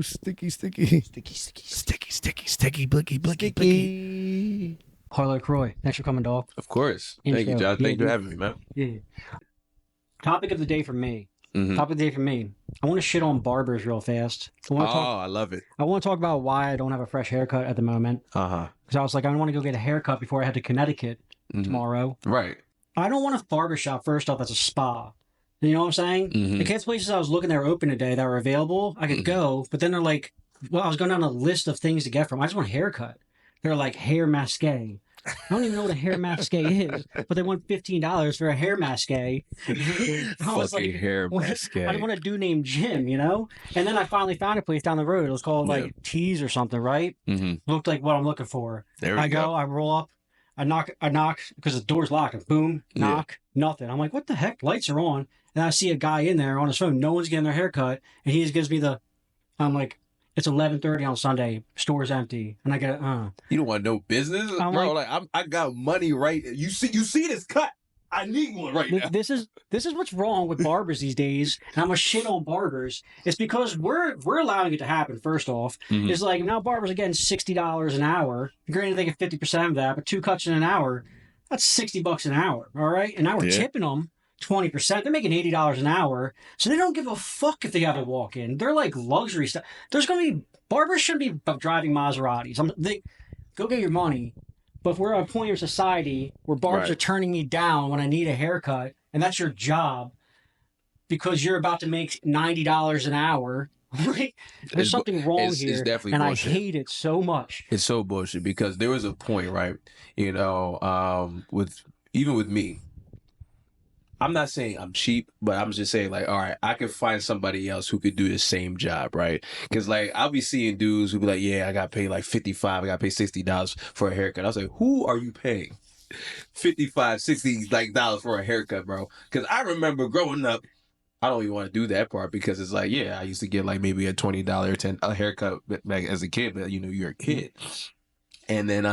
ooh, sticky, blicky, blicky. Harley Lacroix. Thanks for coming, dog. Of course. Intro. Thank you, John. Yeah, Thank you for dude. having me, man. Yeah. Topic of the day for me. Mhm. Topic of the day for me. I want to shit on barbers real fast. I love it. I want to talk about why I don't have a fresh haircut at the moment. Uh-huh. Because I was like, I want to go get a haircut before I head to Connecticut tomorrow. Right. I don't want a barbershop, first off, that's a spa. You know what I'm saying? The kids' places I was looking that were open today that were available, I could go, but then they're like, well, I was going down a list of things to get from. I just want a haircut. They're like hair masque. I don't even know what a hair masque is, but they want $15 for a hair masque. I was Fucking like, hair masque. I didn't want a dude named Jim, you know? And then I finally found a place down the road. It was called like Tees or something, right? Looked like what I'm looking for. There we I go, I roll up, I knock because the door's locked, and boom, knock, nothing. I'm like, what the heck? Lights are on. And I see a guy in there on his phone. No one's getting their hair cut. And he just gives me I'm like, it's 11:30 on Sunday. Store's empty. And I get, You don't want no business? Bro, I got money right. You see this cut. I need one right now. This is what's wrong with barbers these days. And I'm a shit on barbers. It's because we're allowing it to happen, first off. It's like, now barbers are getting $60 an hour. Granted, they get 50% of that, but 2 cuts in an hour, that's $60 an hour, all right? And now we're tipping them 20%. They're making $80 an hour, so they don't give a fuck if they have a walk-in. They're like luxury stuff. Barbers shouldn't be driving Maseratis. Go get your money. But if we're at a point in society where barbers are turning me down when I need a haircut, and that's your job because you're about to make $90 an hour, right? There's something wrong here, it's definitely and bullshit. I hate it so much. It's so bullshit because there was a point, right? You know, even with me, I'm not saying I'm cheap, but I'm just saying, like, all right, I could find somebody else who could do the same job, right? Because, like, I'll be seeing dudes who be like, yeah, I got paid like $55, I got paid $60 for a haircut. I was like, who are you paying $55, $60 dollars for a haircut, bro? Because I remember growing up, I don't even want to do that part because it's like, yeah, I used to get like maybe a $20 or $10 haircut back as a kid, but you know, you're a kid. And then,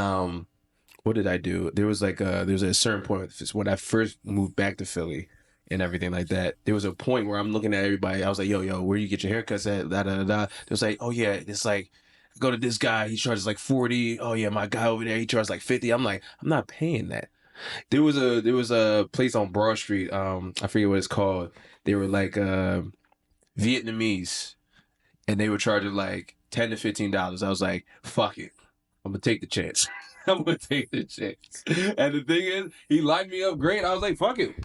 what did I do? There was a certain point when I first moved back to Philly and everything like that. There was a point where I'm looking at everybody. I was like, yo, where you get your haircuts at? They was like, oh yeah, it's like, go to this guy. He charges like 40. Oh yeah, my guy over there, he charges like 50. I'm like, I'm not paying that. There was a place on Broad Street. I forget what it's called. They were like Vietnamese, and they were charging like $10 to $15. I was like, fuck it, I'm gonna take the chance. I'm gonna take the chance. And the thing is, he lined me up great. I was like, fuck it.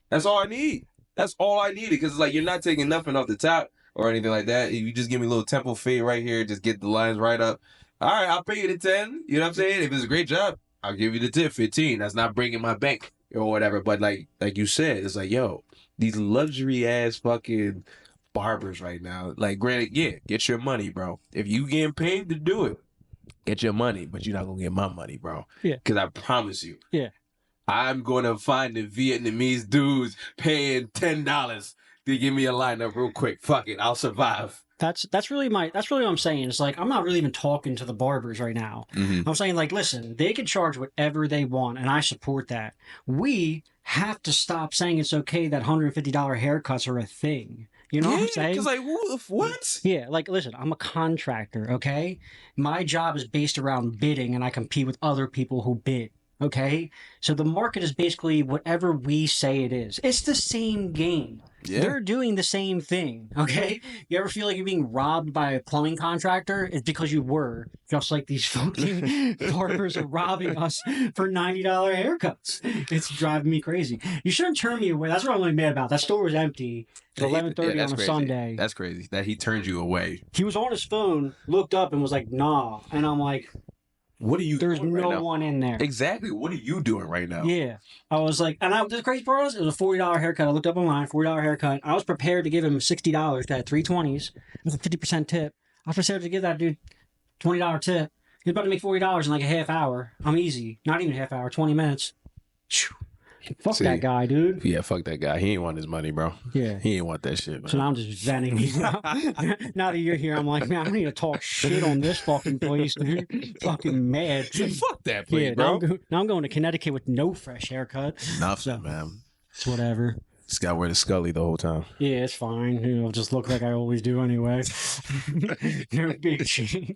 That's all I need. That's all I needed. Because it's like, you're not taking nothing off the top or anything like that. If you just give me a little temple fade right here, just get the lines right up. All right, I'll pay you the 10. You know what I'm saying? If it's a great job, I'll give you the tip, 15. That's not breaking my bank or whatever. But like you said, it's like, yo, these luxury ass fucking barbers right now. Like, granted, yeah, get your money, bro. If you getting paid to do it, get your money, but you're not gonna get my money, bro. Yeah. Because I promise you. Yeah. I'm gonna find the Vietnamese dudes paying $10 to give me a lineup real quick. Fuck it, I'll survive. That's really what I'm saying. It's like, I'm not really even talking to the barbers right now. I'm saying, like, listen, they can charge whatever they want, and I support that. We have to stop saying it's okay that $150 haircuts are a thing. You know what I'm saying? Because, like, what? Yeah, like, listen, I'm a contractor, okay? My job is based around bidding, and I compete with other people who bid, okay? So the market is basically whatever we say it is. It's the same game. Yeah. They're doing the same thing, okay? You ever feel like you're being robbed by a plumbing contractor? It's because you were. Just like these fucking barbers are robbing us for $90 haircuts. It's driving me crazy. You shouldn't turn me away. That's what I'm really mad about. That store was empty at 11:30 on a Sunday. That's crazy. That he turned you away. He was on his phone, looked up, and was like, nah. And I'm like, what are you There's doing no right now? one in there. Exactly. What are you doing right now? Yeah. I was like, the crazy part was, it was a $40 haircut. I looked up online, $40 haircut. I was prepared to give him $60. That had 320s. It was a 50% tip. I was prepared to give that dude $20 tip. He's about to make $40 in like a half hour. I'm easy. Not even a half hour, 20 minutes. Fuck that guy, dude. Yeah, fuck that guy. He ain't want his money, bro. Yeah. He ain't want that shit, man. So now I'm just venting. Now that you're here, I'm like, man, I need to talk shit on this fucking place, dude. Fucking mad. Fuck that place, yeah, bro. Now I'm going to Connecticut with no fresh haircut. Nothing, man. It's whatever. Just got to wear the Scully the whole time. Yeah, it's fine. You know, just look like I always do anyway. No big change.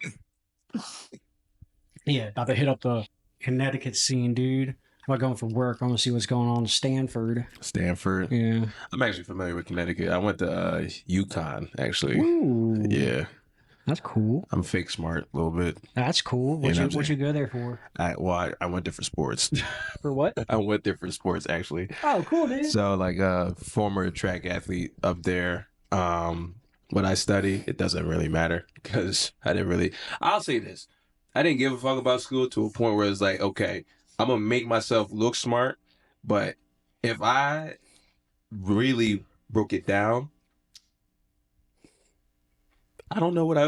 Yeah, about to hit up the Connecticut scene, dude. I'm going for work. I want to see what's going on in Stanford. Stanford. Yeah. I'm actually familiar with Connecticut. I went to UConn, actually. Ooh. Yeah. That's cool. I'm fake smart a little bit. That's cool. What You know you, what I'm what you go there for? I went there for sports. For what? I went there for sports, actually. Oh, cool, dude. So, like, former track athlete up there. What I study, it doesn't really matter because I'll say this. I didn't give a fuck about school to a point where it's like, okay, I'm going to make myself look smart. But if I really broke it down, I don't know what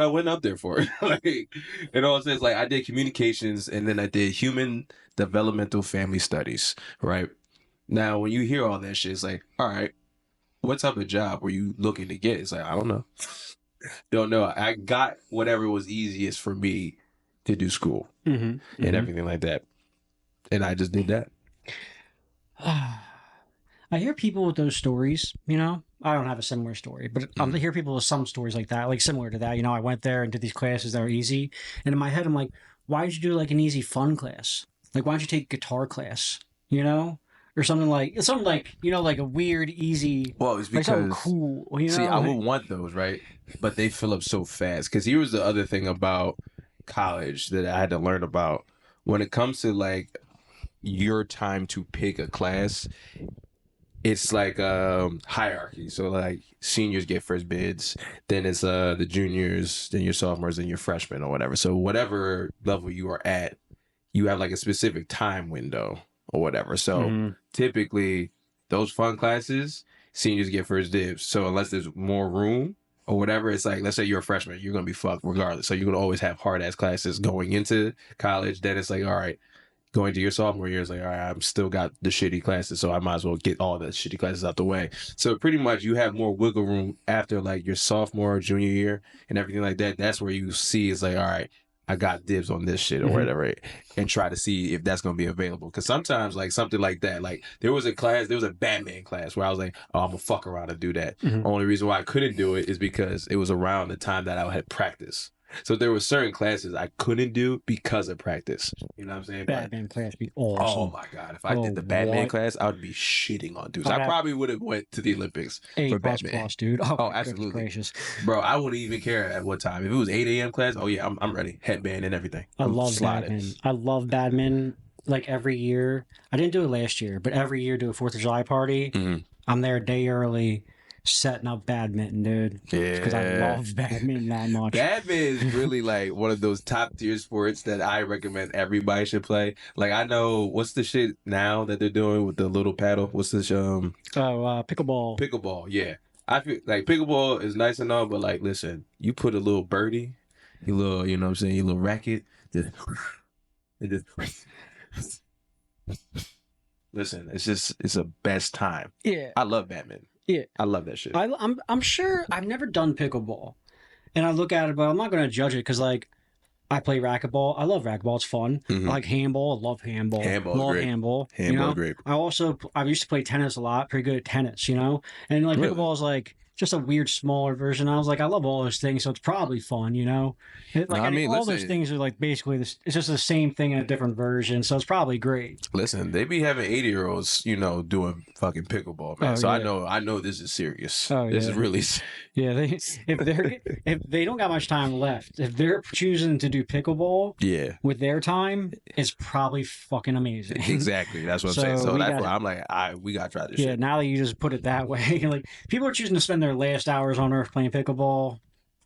I went up there for. Like, it all says like I did communications and then I did human developmental family studies, right? Now, when you hear all that shit, it's like, all right, what type of job were you looking to get? It's like, I don't know. Don't know. I got whatever was easiest for me to do school and everything like that. And I just did that. I hear people with those stories, you know. I don't have a similar story, but I hear people with some stories like that, like similar to that. You know, I went there and did these classes that were easy. And in my head, I'm like, why did you do like an easy fun class? Like, why don't you take guitar class, you know? Or something like, you know, like a weird, easy, well, it's like something because, cool, you know? see, I would want those, right? But they fill up so fast. Because here was the other thing about college that I had to learn about. When it comes to like your time to pick a class, it's like hierarchy. So like seniors get first bids, then it's the juniors, then your sophomores, then your freshmen or whatever. So whatever level you are at, you have like a specific time window or whatever. So typically those fun classes, seniors get first dibs. So unless there's more room or whatever, it's like, let's say you're a freshman, you're gonna be fucked regardless. So you're gonna always have hard ass classes going into college. Then it's like, all right, going to your sophomore year is like, all right, I'm still got the shitty classes, so I might as well get all the shitty classes out the way. So pretty much you have more wiggle room after like your sophomore or junior year and everything like that. That's where you see it's like, all right, I got dibs on this shit or whatever, and try to see if that's going to be available. Because sometimes like something like that, like there was a Batman class where I was like, oh, I'm going to fuck around and do that. Only reason why I couldn't do it is because it was around the time that I had practice. So there were certain classes I couldn't do because of practice. You know what I'm saying? Batman class be awesome. Oh my God. If I did the Batman class, I would be shitting on dudes. I probably would have went to the Olympics for Batman. Dude. Oh, absolutely. Gracious. Bro, I wouldn't even care at what time. If it was 8 a.m. class, oh yeah, I'm ready. Headband and everything. I love Batman. I love Batman. Like every year. I didn't do it last year, but every year do a 4th of July party. I'm there a day early. Setting up badminton, dude. Yeah, because I love badminton that much. Badminton is really like one of those top tier sports that I recommend everybody should play. Like I know what's the shit now that they're doing with the little paddle. What's this? Pickleball. Pickleball, yeah. I feel like pickleball is nice and all, but like, listen, you put a little birdie, your little, you know what I'm saying, your little racket, just listen. It's a best time. Yeah, I love badminton. Yeah, I love that shit. I'm sure I've never done pickleball, and I look at it, but I'm not going to judge it because like I play racquetball. I love racquetball. It's fun. I like handball. I love handball. Handball's great. Handball. Handball's great. I used to play tennis a lot. Pretty good at tennis, you know. And like pickleball is like just a weird smaller version. I was like, I love all those things, so it's probably fun, you know. All those things are like basically this. It's just the same thing in a different version, so it's probably great. Listen, they be having 80-year-olds, you know, doing fucking pickleball, man. I know this is serious. This is really. Yeah, if they don't got much time left, if they're choosing to do pickleball, with their time, it's probably fucking amazing. Exactly, that's what I'm saying. So that's why I'm like, we gotta try this. Yeah, now that you just put it that way, like people are choosing to spend their last hours on Earth playing pickleball.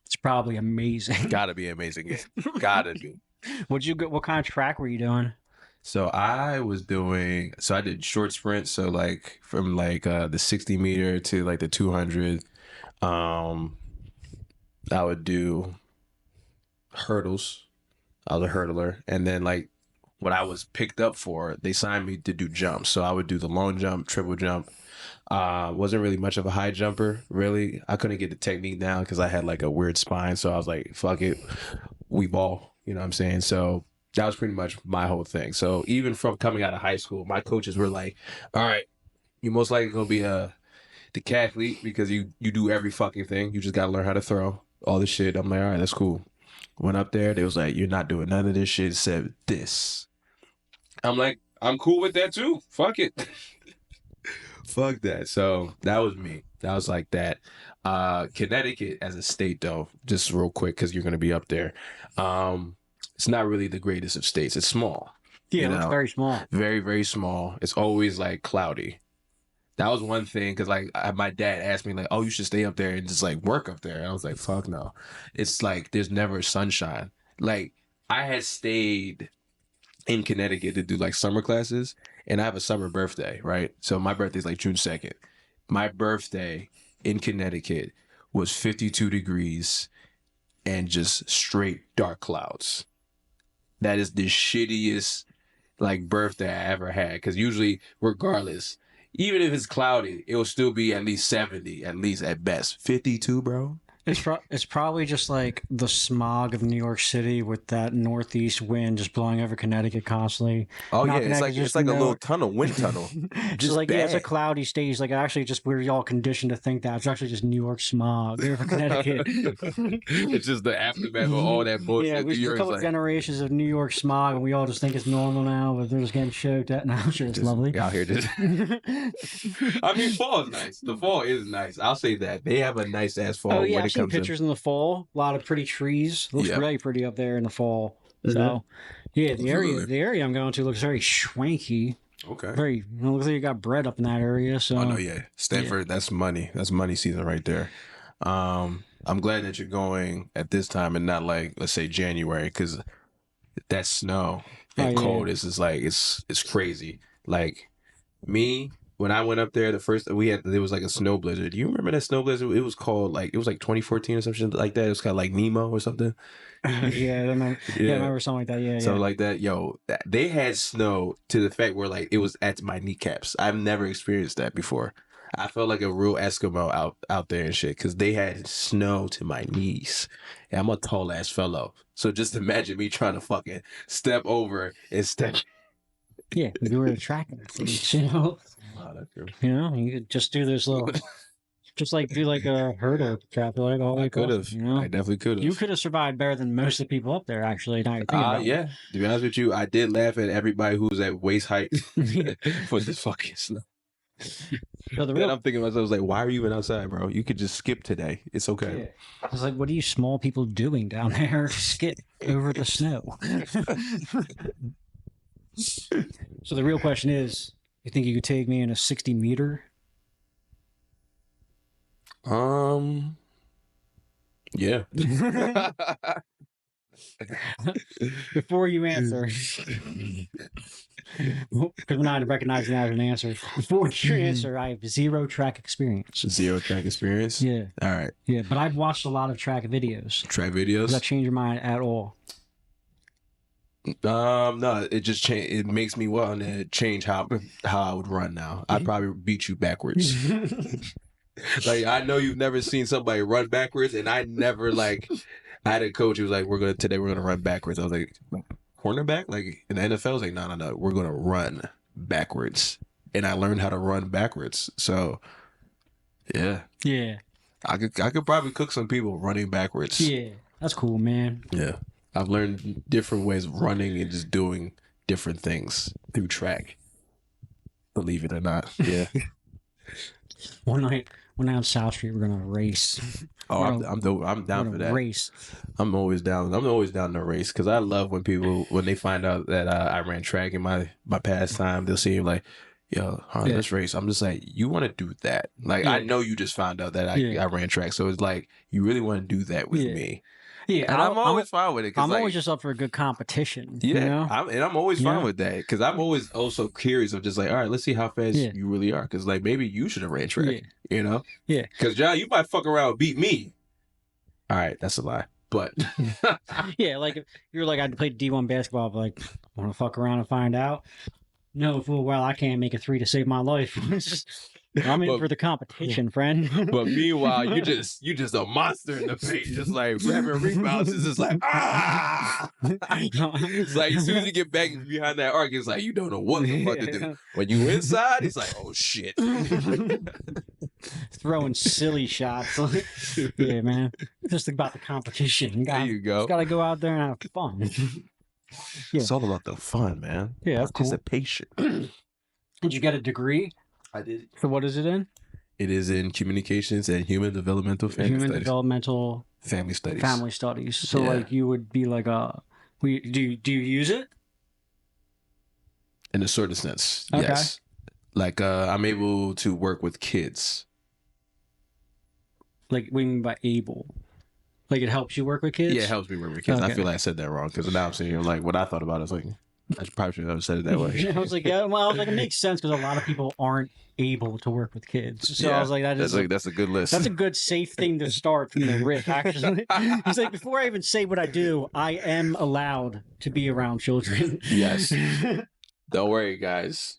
It's probably amazing. Gotta be amazing. Gotta be. What kind of track were you doing? So I did short sprints. So like from like the 60 meter to like the 200. I would do hurdles. I was a hurdler. And then like what I was picked up for, they signed me to do jumps. So I would do the long jump, triple jump. Wasn't really much of a high jumper, really. I couldn't get the technique down because I had like a weird spine. So I was like, fuck it, we ball. You know what I'm saying? So that was pretty much my whole thing. So even from coming out of high school, my coaches were like, all right, you're most likely gonna be a decathlete because you do every fucking thing. You just gotta learn how to throw all this shit. I'm like, all right, that's cool. Went up there, they was like, you're not doing none of this shit except this. I'm like, I'm cool with that too. Fuck it. Fuck that. So that was me. That was like that. Connecticut as a state though, just real quick because you're gonna be up there. It's not really the greatest of states. It's small. Yeah, it's very small. Very, very small. It's always like cloudy. That was one thing because like my dad asked me like, oh, you should stay up there and just like work up there. And I was like, fuck no. It's like there's never sunshine. Like I had stayed in Connecticut to do like summer classes, and I have a summer birthday, right? So my birthday's like June 2nd. My birthday in Connecticut was 52 degrees and just straight dark clouds. That is the shittiest like birthday I ever had because usually, regardless, even if it's cloudy, it will still be at least 70, at least at best. 52, bro. It's probably just like the smog of New York City with that northeast wind just blowing over Connecticut constantly. Oh yeah, it's like a little tunnel, wind tunnel. Just like it's a cloudy stage. Like actually, just we're all conditioned to think that it's actually just New York smog over Connecticut. It's just the aftermath of all that bullshit. Yeah, we a couple generations of New York smog, and we all just think it's normal now. But they're just getting choked at. Now I'm sure it's lovely out here. I mean, fall is nice. The fall is nice. I'll say that they have a nice ass fall. Oh yeah, I've seen pictures in the fall. A lot of pretty trees. Looks really pretty up there in the fall. So, yeah, the area I'm going to looks very swanky. Okay. Very. Looks like you got bread up in that area. So. Oh no, yeah, Stanford. Yeah. That's money. That's money season right there. I'm glad that you're going at this time and not like let's say January because that snow and cold is just like it's crazy. Like me. When I went up there, there was like a snow blizzard. Do you remember that snow blizzard? It was called it was like 2014 or something like that. It was kind of like Nemo or something. Yeah, I remember something like that. Yeah, something like that. Yo, they had snow to the fact where like it was at my kneecaps. I've never experienced that before. I felt like a real Eskimo out there and shit because they had snow to my knees. And I'm a tall ass fellow, so just imagine me trying to fucking step over and step. Yeah, you were attracting things, you know. Oh, that's true. You know, you could just do this little, just like do like a hurdle trap, like all. I could have. You know? I definitely could have. You could have survived better than most of the people up there. Actually, now you're thinking about yeah. To be honest with you, I did laugh at everybody who's at waist height for this fucking snow. So I'm thinking to myself, like, why are you even outside, bro? You could just skip today. It's okay. Yeah. It's like, what are you small people doing down there? Skip over the snow. So the real question is, you think you could take me in a 60 meter? Yeah. Before you answer, because we're not recognizing that as an answer. Before you answer, I have zero track experience. Zero track experience? Yeah. All right. Yeah, but I've watched a lot of track videos. Track videos? Does that change your mind at all? No, it just it makes me want to change how I would run now. I'd probably beat you backwards. Like I know you've never seen somebody run backwards, and I never I had a coach who was like, today we're gonna run backwards. I was like, cornerback? Like in the NFL, I was like, no, we're gonna run backwards. And I learned how to run backwards. So yeah. I could probably cook some people running backwards. Yeah. That's cool, man. Yeah. I've learned different ways of running and just doing different things through track. Believe it or not. Yeah. One night on South Street, we're gonna race. Oh, I'm down for that. Race. I'm always down. I'm always down to race because I love when people when they find out that I ran track in my past time. They'll see like, yo, let's race. I'm just like, you want to do that? Like I know you just found out that I ran track, so it's like you really want to do that with me. Yeah, and I'm always fine with it. I'm always just up for a good competition. Yeah, you know? I'm always fine with that because I'm always also curious of just like, all right, let's see how fast you really are. Because like maybe you should have ran track, you know? Yeah. Because John, you might fuck around and beat me. All right, that's a lie. But yeah, like you're like I played D1 basketball, but like want to fuck around and find out. No, full well, I can't make a 3 to save my life. I'm in for the competition, friend. But meanwhile, you just a monster in the paint, just like grabbing rebounds. It's just like It's like as soon as you get back behind that arc, it's like you don't know what the fuck to do. When you inside, it's like, oh shit. Throwing silly shots. Yeah, man. Just about the competition. There you go. Just gotta go out there and have fun. Yeah. It's all about the fun, man. Yeah, that's cool. Participation. Did you get a degree? I did. So what is it in? It is in communications and human developmental family Human studies. developmental Family studies. family studies. So Yeah. like you would be like do you use it? In a certain sense, Okay. yes. Like I'm able to work with kids. Like what do you mean by able? Like it helps you work with kids? Yeah, it helps me work with kids. Okay. I feel like I said that wrong because now I'm sitting here like what I thought about it. I was like, I probably should have said it that way. I was like, yeah, well, I was like, it makes sense because a lot of people aren't able to work with kids. So I was like, that's a good list. a good safe thing to start from the rip, actually. He's like, before I even say what I do, I am allowed to be around children. Yes. Don't worry, guys.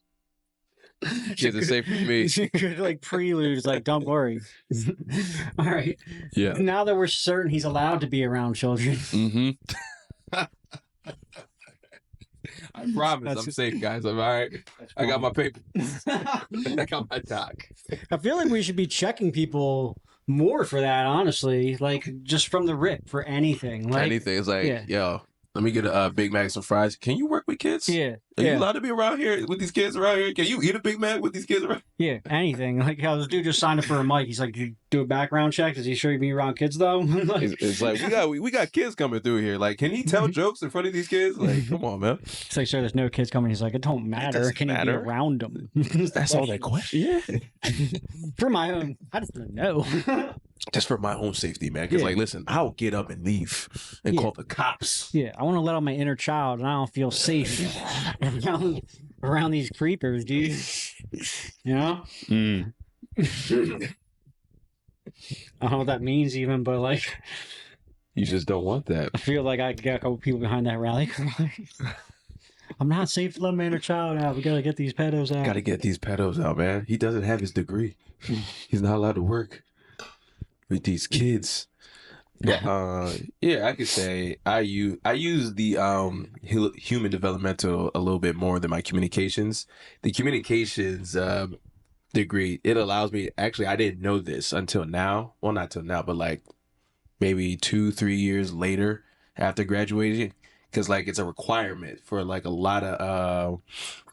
Kids are safe with me. It's a good like prelude. It's like, don't worry. All right. Yeah. Now that we're certain he's allowed to be around children. Mm-hmm. I promise I'm safe, guys. I'm all right. I got my paper. I got my doc. I feel like we should be checking people more for that, honestly. Like, just from the rip for anything. Like, Anything. It's like, yeah. yo, let me get a Big Mac and some fries. Can you work with kids? Yeah. Are you Yeah. allowed to be around here with these kids around here? Can you eat a Big Mac with these kids around? Yeah. Anything. Like, how this dude just signed up for a mic. He's like, "Did you do a background check? Does he show you being around kids, though?" Like, It's like we got kids coming through here. Like, can he tell jokes in front of these kids? Like, come on, man. it's like, sir, there's no kids coming. He's like, it don't matter. doesn't Can you matter. be around them? That's all that question. Yeah. For my own. I just don't know. Just for my own safety, man. Because, Yeah. like, listen, I'll get up and leave and Yeah. call the cops. Yeah. I want to let out my inner child, and I don't feel safe around these creepers, dude. You know? Mm. I don't know what that means even, but like, You just don't want that. I feel like I got a couple people behind that rally. I'm not safe to let my inner child out. We gotta get these pedos out. Got to get these pedos out, man. He doesn't have his degree. He's not allowed to work with these kids. But yeah, I could say I use the human developmental a little bit more than my communications. The communications degree, it allows me, actually I didn't know this until now. Well, not till now, but like maybe 2-3 years later after graduating, because like it's a requirement for like a lot of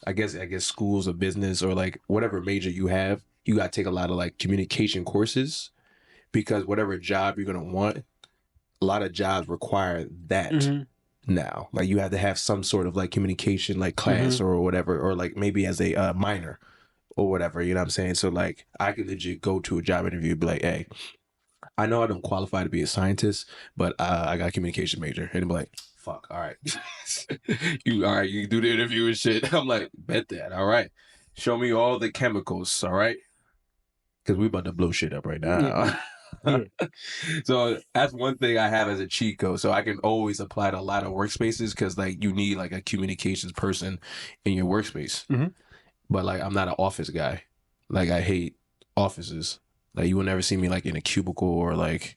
I guess schools of business or like whatever major you have, you got to take a lot of like communication courses, because whatever job you're going to want, a lot of jobs require that now. Like you have to have some sort of like communication like class or whatever, or like maybe as a minor or whatever, you know what I'm saying? So like I could legit go to a job interview and be like, hey, I know I don't qualify to be a scientist, but I got a communication major. And be like, fuck, all right. You do the interview and shit. I'm like, bet that, all right. Show me all the chemicals, all right? Because we about to blow shit up right now. Yeah. Yeah. So that's one thing I have as a cheat code. So I can always apply to a lot of workspaces, because like you need like a communications person in your workspace. But like I'm not an office guy. Like I hate offices. Like you will never see me like in a cubicle or like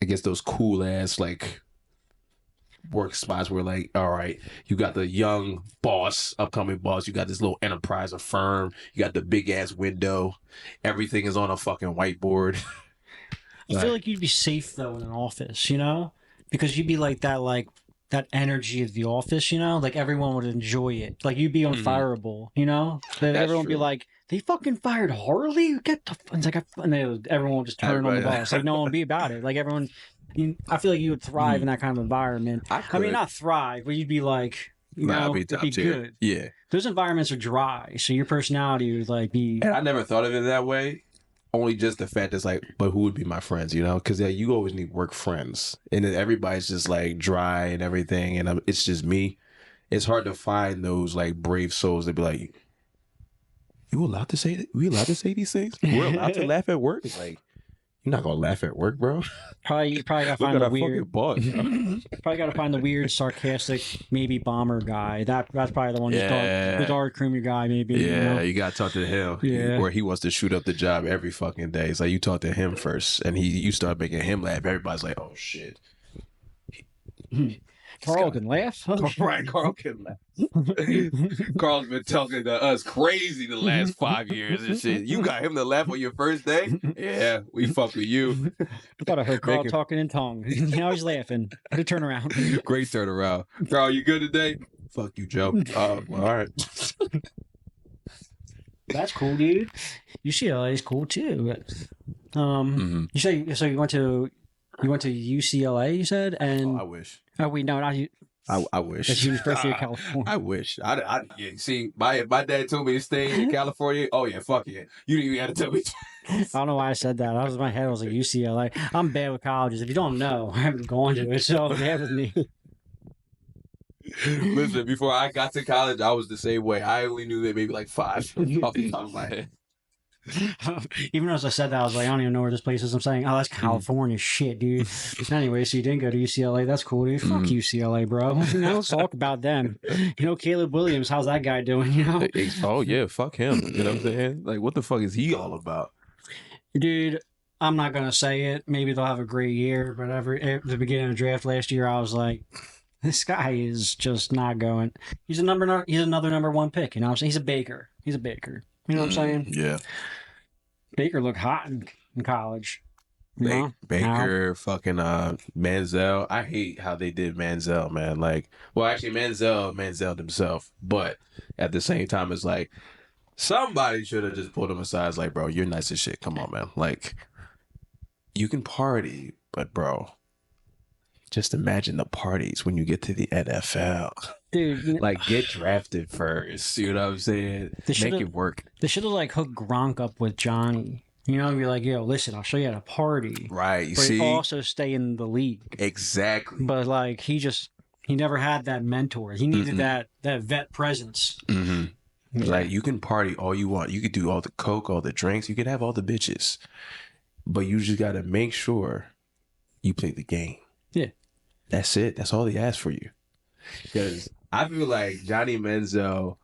I guess those cool ass like work spots where like, all right, you got the young boss, upcoming boss, you got this little enterprise or firm, you got the big ass window, everything is on a fucking whiteboard. I feel like you'd be safe though in an office, you know, because you'd be like that energy of the office, you know, like everyone would enjoy it. Like you'd be unfireable, you know. That That's everyone would be true. like, they fucking fired Harley. Get the it's like, and everyone would just turn on the Everybody- boss. Like no one would be about it. Like everyone, I feel like you would thrive in that kind of environment. I mean, could. not thrive, but you'd be like, you Nah, know, I'd be it'd top be tier. good. Yeah. Those environments are dry, so your personality would like be. And I never thought of it that way. Only just the fact that's like, but who would be my friends, you know? Because you always need work friends. And then everybody's just like dry and everything. And it's just me. It's hard to find those like brave souls that be like, you allowed to say that? We allowed to say these things? We're allowed to laugh at work? It's like, You're not gonna laugh at work, bro. Probably gotta Look find at the our weird. fucking boss. Probably gotta find the weird, sarcastic, maybe bomber guy. That's probably the one. The dark creamy guy, maybe. Yeah, you gotta talk to him. Yeah. Or he wants to shoot up the job every fucking day. It's like you talk to him first, and you start making him laugh. Everybody's like, "Oh shit." Carl can laugh. Right, Carl can laugh. Carl's been talking to us crazy the last 5 years and shit. You got him to laugh on your first day? Yeah, we fuck with you. I thought I heard Carl talking in tongue. Now he's laughing. What a turnaround. Great turnaround. Carl, you good today? Fuck you, Joe. Well, all right. That's cool, dude. UCLA is cool too. You say so. You went to UCLA. You said, and I wish. Oh, we no, not you. I wish. That's University of California. I wish. Yeah, see, my dad told me to stay in California. Oh yeah, fuck yeah. You didn't even have to tell me. I don't know why I said that. I was in my head. I was like UCLA. I'm bad with colleges. If you don't know, I haven't gone to it, so bad with me. Listen, before I got to college, I was the same way. I only knew that maybe like 5 off the top of my head. Even as I said that, I was like, I don't even know where this place is. I'm saying, oh, that's California shit, dude. Anyway, so you didn't go to UCLA. That's cool, dude. Fuck UCLA, bro. Let's talk about them. Caleb Williams, how's that guy doing? Oh yeah, fuck him. You know what I'm saying? Like, what the fuck is he all about? Dude, I'm not gonna say it. Maybe they'll have a great year, but at the beginning of the draft last year, I was like, this guy is just not going. He's another number 1 pick. You know what I'm saying? He's a Baker. You know what I'm saying? Yeah. Baker looked hot in college. Baker, fucking Manziel. I hate how they did Manziel, man. Like, well, actually, Manziel himself. But at the same time, it's like somebody should have just pulled him aside. It's like, bro, you're nice as shit. Come on, man. Like, you can party, but bro, just imagine the parties when you get to the NFL. Dude, like, get drafted first. You know what I'm saying? Make it work. They should have like hooked Gronk up with Johnny. Be like, yo, listen, I'll show you at a party. Right. You but see? Also stay in the league. Exactly. But like, he never had that mentor. He needed that vet presence. Mm-hmm. Yeah. Like, you can party all you want. You could do all the coke, all the drinks. You could have all the bitches. But you just got to make sure you play the game. Yeah. That's it. That's all they ask for you. Because I feel like Johnny Manziel,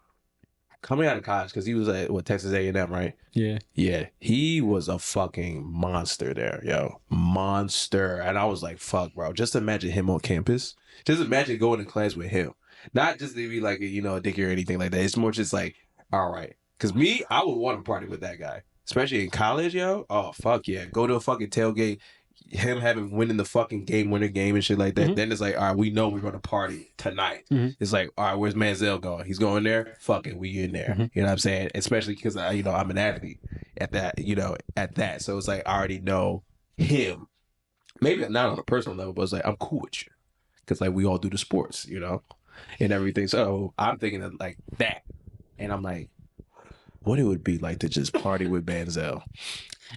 coming out of college, because he was at Texas A&M, right? Yeah. Yeah. He was a fucking monster there, yo. Monster. And I was like, fuck, bro. Just imagine him on campus. Just imagine going to class with him. Not just to be like, a dick or anything like that. It's more just like, all right. Because I would want to party with that guy. Especially in college, yo. Oh, fuck yeah. Go to a fucking tailgate. Him winning the fucking winner game and shit like that. Mm-hmm. Then it's like, all right, we know we're going to party tonight. Mm-hmm. It's like, all right, where's Manziel going? He's going there? Fuck it, we in there. Mm-hmm. You know what I'm saying? Especially because, I'm an athlete at that. So it's like, I already know him. Maybe not on a personal level, but it's like, I'm cool with you. Because, like, we all do the sports, and everything. So I'm thinking of, like, that. And I'm like, what it would be like to just party with Manziel.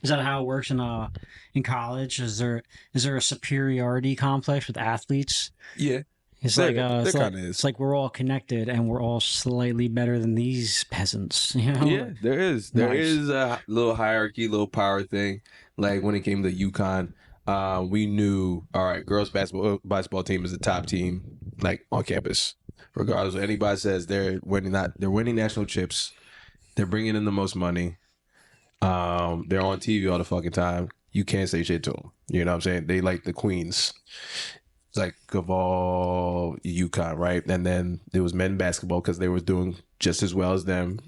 Is that how it works in college? Is there a superiority complex with athletes? Yeah. It's like we're all connected and we're all slightly better than these peasants. Yeah, there is. There is a little hierarchy, little power thing. Like when it came to UConn, we knew, all right, girls basketball team is the top team, like on campus. Regardless of what anybody says, they're winning national chips. They're bringing in the most money. They're on TV all the fucking time. You can't say shit to them. You know what I'm saying? They like the queens. It's like of all UConn, right? And then there was men basketball because they were doing just as well as them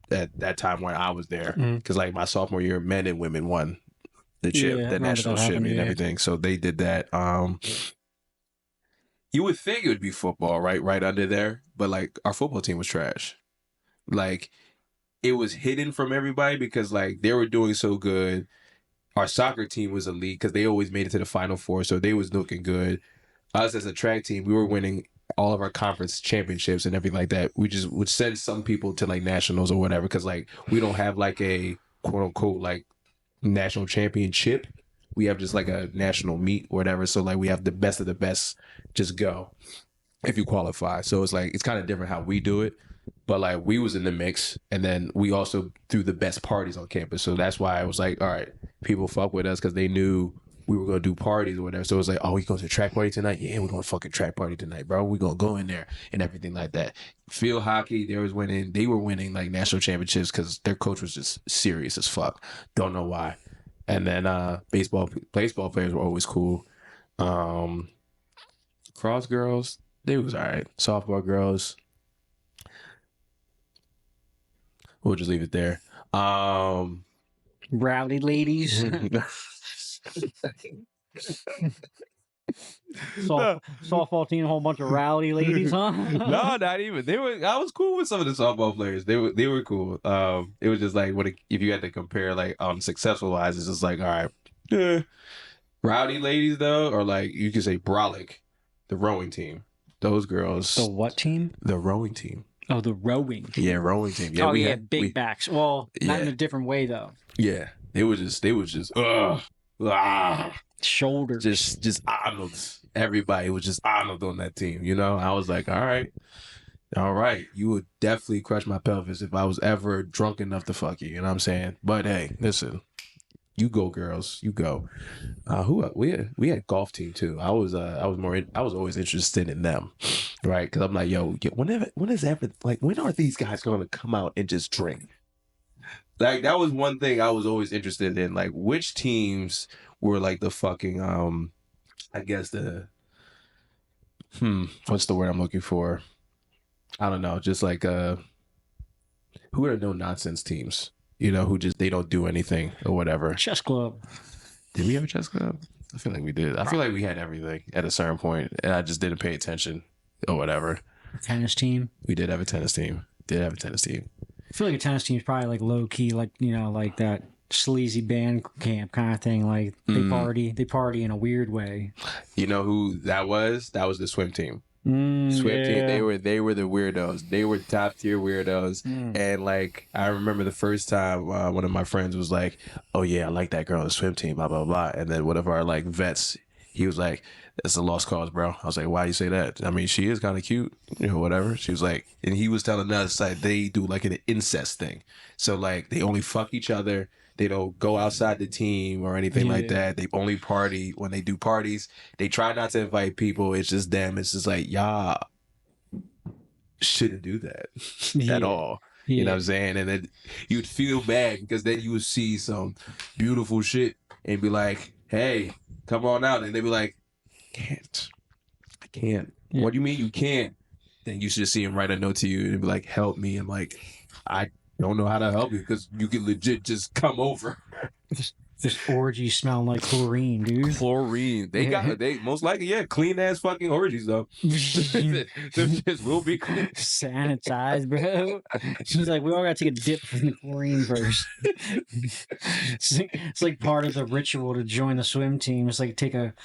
at that time when I was there. Because like my sophomore year, men and women won the chip, the national chip and everything. So they did that. You would think it would be football, right under there. But like our football team was trash. Like, it was hidden from everybody because like they were doing so good. Our soccer team was elite because they always made it to the Final Four, so they was looking good. Us as a track team, we were winning all of our conference championships and everything like that. We just would send some people to like nationals or whatever because like we don't have like a quote unquote like national championship. We have just like a national meet or whatever. So like we have the best of the best just go if you qualify. So it's like it's kind of different how we do it. but like we was in the mix, and then we also threw the best parties on campus. So that's why I was like, all right, people fuck with us because they knew we were gonna do parties or whatever. So it was like, oh, we going to a track party tonight? Yeah, we're going to fucking track party tonight, bro. We gonna go in there and everything like that. Field hockey, they were winning like national championships because their coach was just serious as fuck. Don't know why. And then baseball players were always cool. Cross girls, they was all right. Softball girls, we'll just leave it there. Rowdy ladies. Softball team, a whole bunch of rowdy ladies, huh? No, not even. I was cool with some of the softball players. They were cool. It was just like if you had to compare like successful wise, it's just like, all right, rowdy ladies though, or like you could say brolic, the rowing team. Those girls. The what team? The rowing team. Oh, the rowing. Yeah, rowing team. Yeah, we had big backs. Well, not in a different way though. Yeah, they was just Shoulders. Just Arnold. Everybody was just Arnold on that team. You know, I was like, all right. You would definitely crush my pelvis if I was ever drunk enough to fuck you. You know what I'm saying? But hey, listen, you go, girls, you go. We had golf team too. I was always interested in them, right? Because I'm like, yo, when are these guys going to come out and just drink? Like that was one thing I was always interested in. Like which teams were like the fucking I guess what's the word I'm looking for? I don't know, just like who are no nonsense teams, you know, who just they don't do anything or whatever. Chess club. Did we have a chess club? I feel like we did. I feel like we had everything at a certain point and I just didn't pay attention or whatever. Tennis team. We did have a tennis team. I feel like a tennis team is probably like low key, like, you know, like that sleazy band camp kind of thing. Like they party in a weird way. You know who that was? That was the swim team. Swim team. They were the weirdos. They were top tier weirdos. And like I remember the first time one of my friends was like, "Oh yeah, I like that girl on the swim team." Blah blah blah. And then one of our like vets, he was like, "That's a lost cause, bro." I was like, "Why do you say that?" I mean, she is kind of cute, you know, whatever. She was like, and he was telling us like they do like an incest thing. So like they only fuck each other. They don't go outside the team or anything like that. They only party when they do parties. They try not to invite people. It's just them. It's just like, y'all shouldn't do that at all. You know what I'm saying? And then you'd feel bad because then you would see some beautiful shit and be like, hey, come on out. And they'd be like, I can't. Yeah. What do you mean you can't? Then you should just see him write a note to you and be like, help me. I'm like, I don't know how to help you because you can legit just come over. This orgy smelling like chlorine, dude. Chlorine. They most likely, clean ass fucking orgies though. They just will be clean. Sanitized, bro. She's like, we all gotta take a dip from the chlorine first. It's like part of the ritual to join the swim team. It's like take a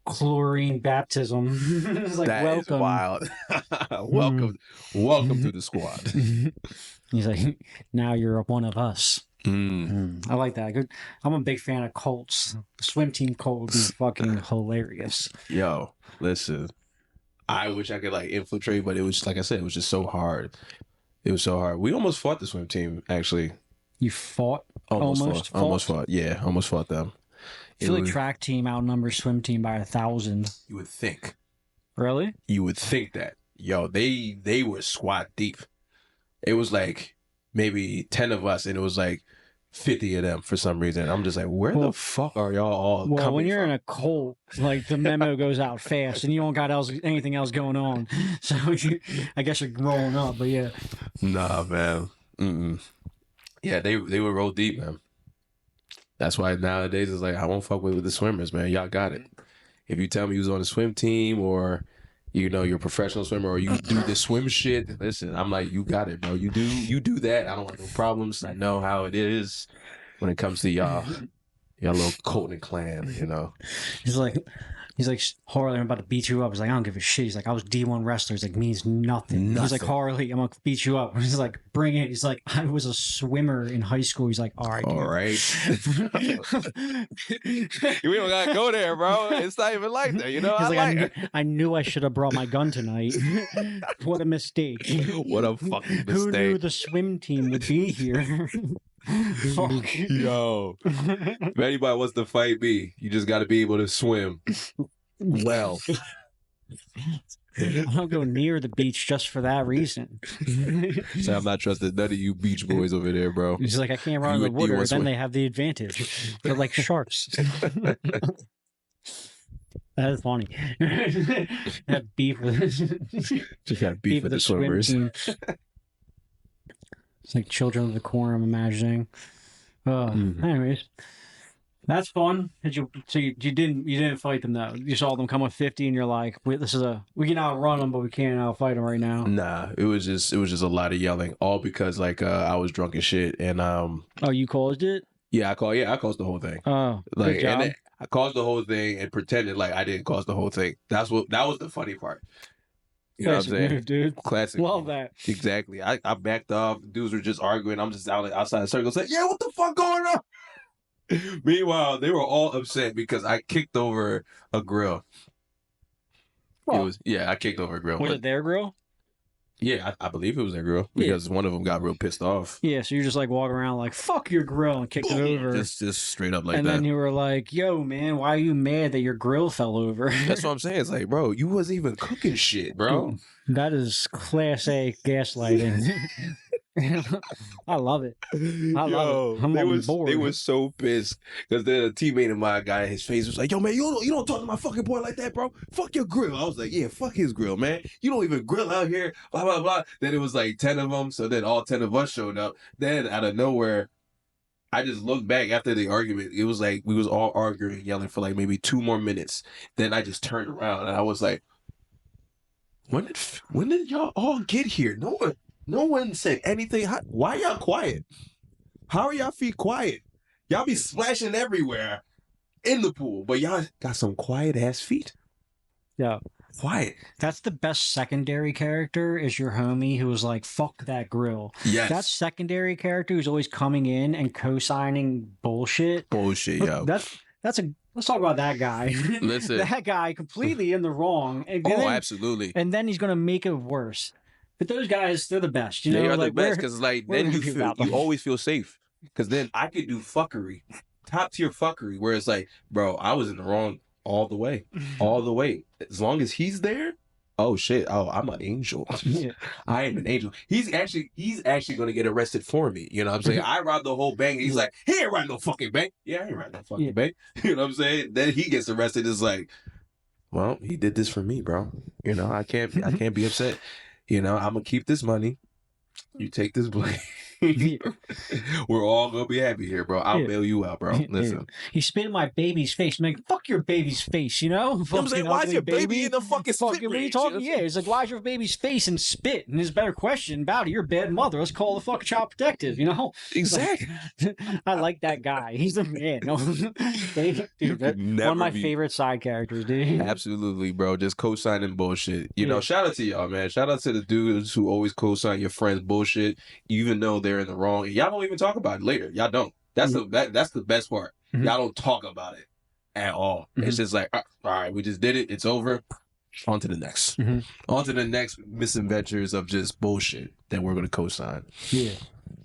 chlorine baptism. It's like, that welcome. Is wild. Welcome to the squad. He's like, now you're one of us. I like that. Good. I'm a big fan of cults. The swim team cult would be fucking hilarious. Yo, listen. I wish I could like infiltrate, but it was like I said, it was just so hard. It was so hard. We almost fought the swim team, actually. You fought? Almost fought. Yeah, almost fought them. I feel like track team outnumbers swim team by 1,000. You would think. Really? You would think that. Yo, they were squat deep. It was like maybe 10 of us, and it was like 50 of them for some reason. I'm just like, where the fuck are y'all all coming when you're from? in a cult, like the memo goes out fast, and you don't got anything else going on. So I guess you're rolling up, but yeah. Nah, man. Yeah, they were roll deep, man. That's why nowadays it's like I won't fuck with the swimmers, man. Y'all got it. If you tell me you was on a swim team or you know you're a professional swimmer or you do the swim shit, listen, I'm like, you got it, bro. You do that. I don't want no problems. I know how it is when it comes to y'all little Colton clan, you know. He's like, He's like, Harley, I'm about to beat you up. He's like, I don't give a shit. He's like, I was D1 wrestler. He's like, means nothing. He's like, Harley, I'm gonna beat you up. He's like, bring it. He's like, I was a swimmer in high school. He's like, all right. All right. We don't gotta go there, bro. It's not even like that, you know. He's like, I knew I should have brought my gun tonight. What a mistake. What a fucking mistake. Who knew the swim team would be here? Fuck. Yo, if anybody wants to fight me, you just got to be able to swim well. I don't go near the beach just for that reason. So I'm not trusting none of you beach boys over there, bro. He's like, I can't run in the water. Then they have the advantage. They're like sharks. That is funny. Have beef with just got beef with the swimmers. It's like Children of the Corn, I'm imagining. Anyways, that's fun. You didn't fight them though. You saw them come with 50, and you're like, we can outrun them, but we can't outfight them right now. Nah, it was just a lot of yelling, all because like I was drunk as shit, and Oh, you caused it? Yeah, I caused the whole thing. Oh, like, good job. And I caused the whole thing and pretended like I didn't cause the whole thing. That was the funny part. You know what I'm saying? Move, dude. Classic. Love that. Exactly. I backed off. Dudes were just arguing. I'm just outside the circle saying, yeah, what the fuck going on? Meanwhile, they were all upset because I kicked over a grill. Well, I kicked over a grill. Was it their grill? Yeah, I believe it was their grill because one of them got real pissed off. Yeah, so you're just like walking around like, fuck your grill, and kicked it over. Just straight up like that. And then you were like, yo, man, why are you mad that your grill fell over? That's what I'm saying. It's like, bro, you wasn't even cooking shit, bro. That is class A gaslighting. I love it. I love it. I'm on board. They was so pissed because then a teammate of mine got in his face was like, yo, man, you don't talk to my fucking boy like that, bro. Fuck your grill. I was like, yeah, fuck his grill, man. You don't even grill out here, blah, blah, blah. Then it was like 10 of them. So then all 10 of us showed up. Then out of nowhere, I just looked back after the argument. It was like we was all arguing, yelling for like maybe 2 more minutes. Then I just turned around and I was like, when did y'all all get here? No one said anything. Why y'all quiet? How are y'all feet quiet? Y'all be splashing everywhere in the pool, but y'all got some quiet ass feet. Yeah. Quiet. That's the best secondary character is your homie who was like, fuck that grill. Yes. That secondary character who's always coming in and co-signing bullshit. Yo. Let's talk about that guy. Listen. That guy completely in the wrong. Absolutely. And then he's going to make it worse. But those guys, they're the best. You know, they are like, the best because like then you always feel safe because then I could do fuckery, top tier fuckery, where it's like, bro, I was in the wrong all the way. As long as he's there, oh shit, I'm an angel. Yeah. I am an angel. He's actually going to get arrested for me. You know what I'm saying? I robbed the whole bank. He's like, he ain't robbed no fucking bank. Yeah, I ain't robbed no fucking bank. You know what I'm saying? Then he gets arrested. It's like, well, he did this for me, bro. You know, I can't be upset. You know, I'm gonna keep this money. You take this blame. We're all gonna be happy here, bro. I'll bail you out, bro. Listen. He spit in my baby's face. I'm like, fuck your baby's face, you know? I'm saying, why's your baby in the fucking spit? What are you talking? Yeah, he's like, why's your baby's face in spit? And there's a better question about it. You're a bad mother. Let's call the fucking child protective, you know? Exactly. Like, I like that guy. He's the man. Dude, one of my favorite side characters, dude. Absolutely, bro. Just co-signing bullshit. You know, shout out to y'all, man. Shout out to the dudes who always co-sign your friends' bullshit, even though they're in the wrong. Y'all don't even talk about it later. Y'all don't. That's the best part. Mm-hmm. Y'all don't talk about it at all. Mm-hmm. It's just like, all right, we just did it. It's over. On to the next. Mm-hmm. On to the next misadventures of just bullshit that we're going to co-sign. Yeah.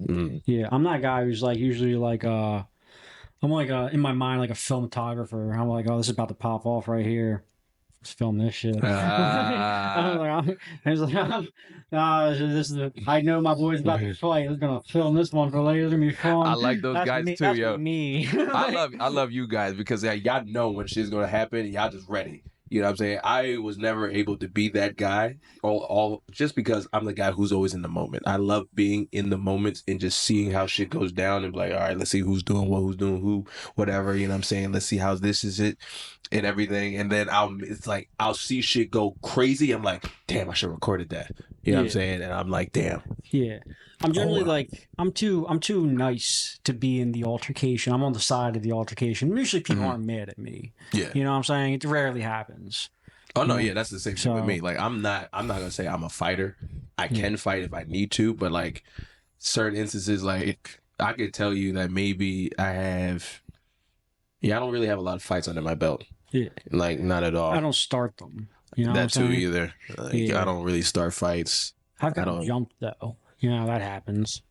Mm. Yeah. I'm that guy who's like usually like, I'm like in my mind like a filmographer. I'm like, oh, this is about to pop off right here. Let's film this shit. I know my boy's about to fight. He's gonna film this one for later. It's gonna be fun. I like those guys too, that's yo. Me. I love you guys because y'all know when shit's gonna happen and y'all just ready. You know what I'm saying? I was never able to be that guy, all just because I'm the guy who's always in the moment. I love being in the moments and just seeing how shit goes down and be like, all right, let's see who's doing what, who's doing who, whatever. You know what I'm saying? Let's see how this is it and everything. And then I'll see shit go crazy. I'm like, damn, I should have recorded that. You know what I'm saying? And I'm like, damn. Yeah. I'm generally wow. like I'm too nice to be in the altercation. I'm on the side of the altercation. Usually people aren't mad at me. Yeah. You know what I'm saying? It rarely happens. Oh no, Yeah. yeah, that's the same thing with me. Like I'm not gonna say I'm a fighter. I can fight if I need to, but like certain instances, like I could tell you that maybe I don't really have a lot of fights under my belt. Yeah. Like not at all. I don't start them. You know that what I'm too saying? either. Like, I don't really start fights. I've got jumped though. You know, that happens.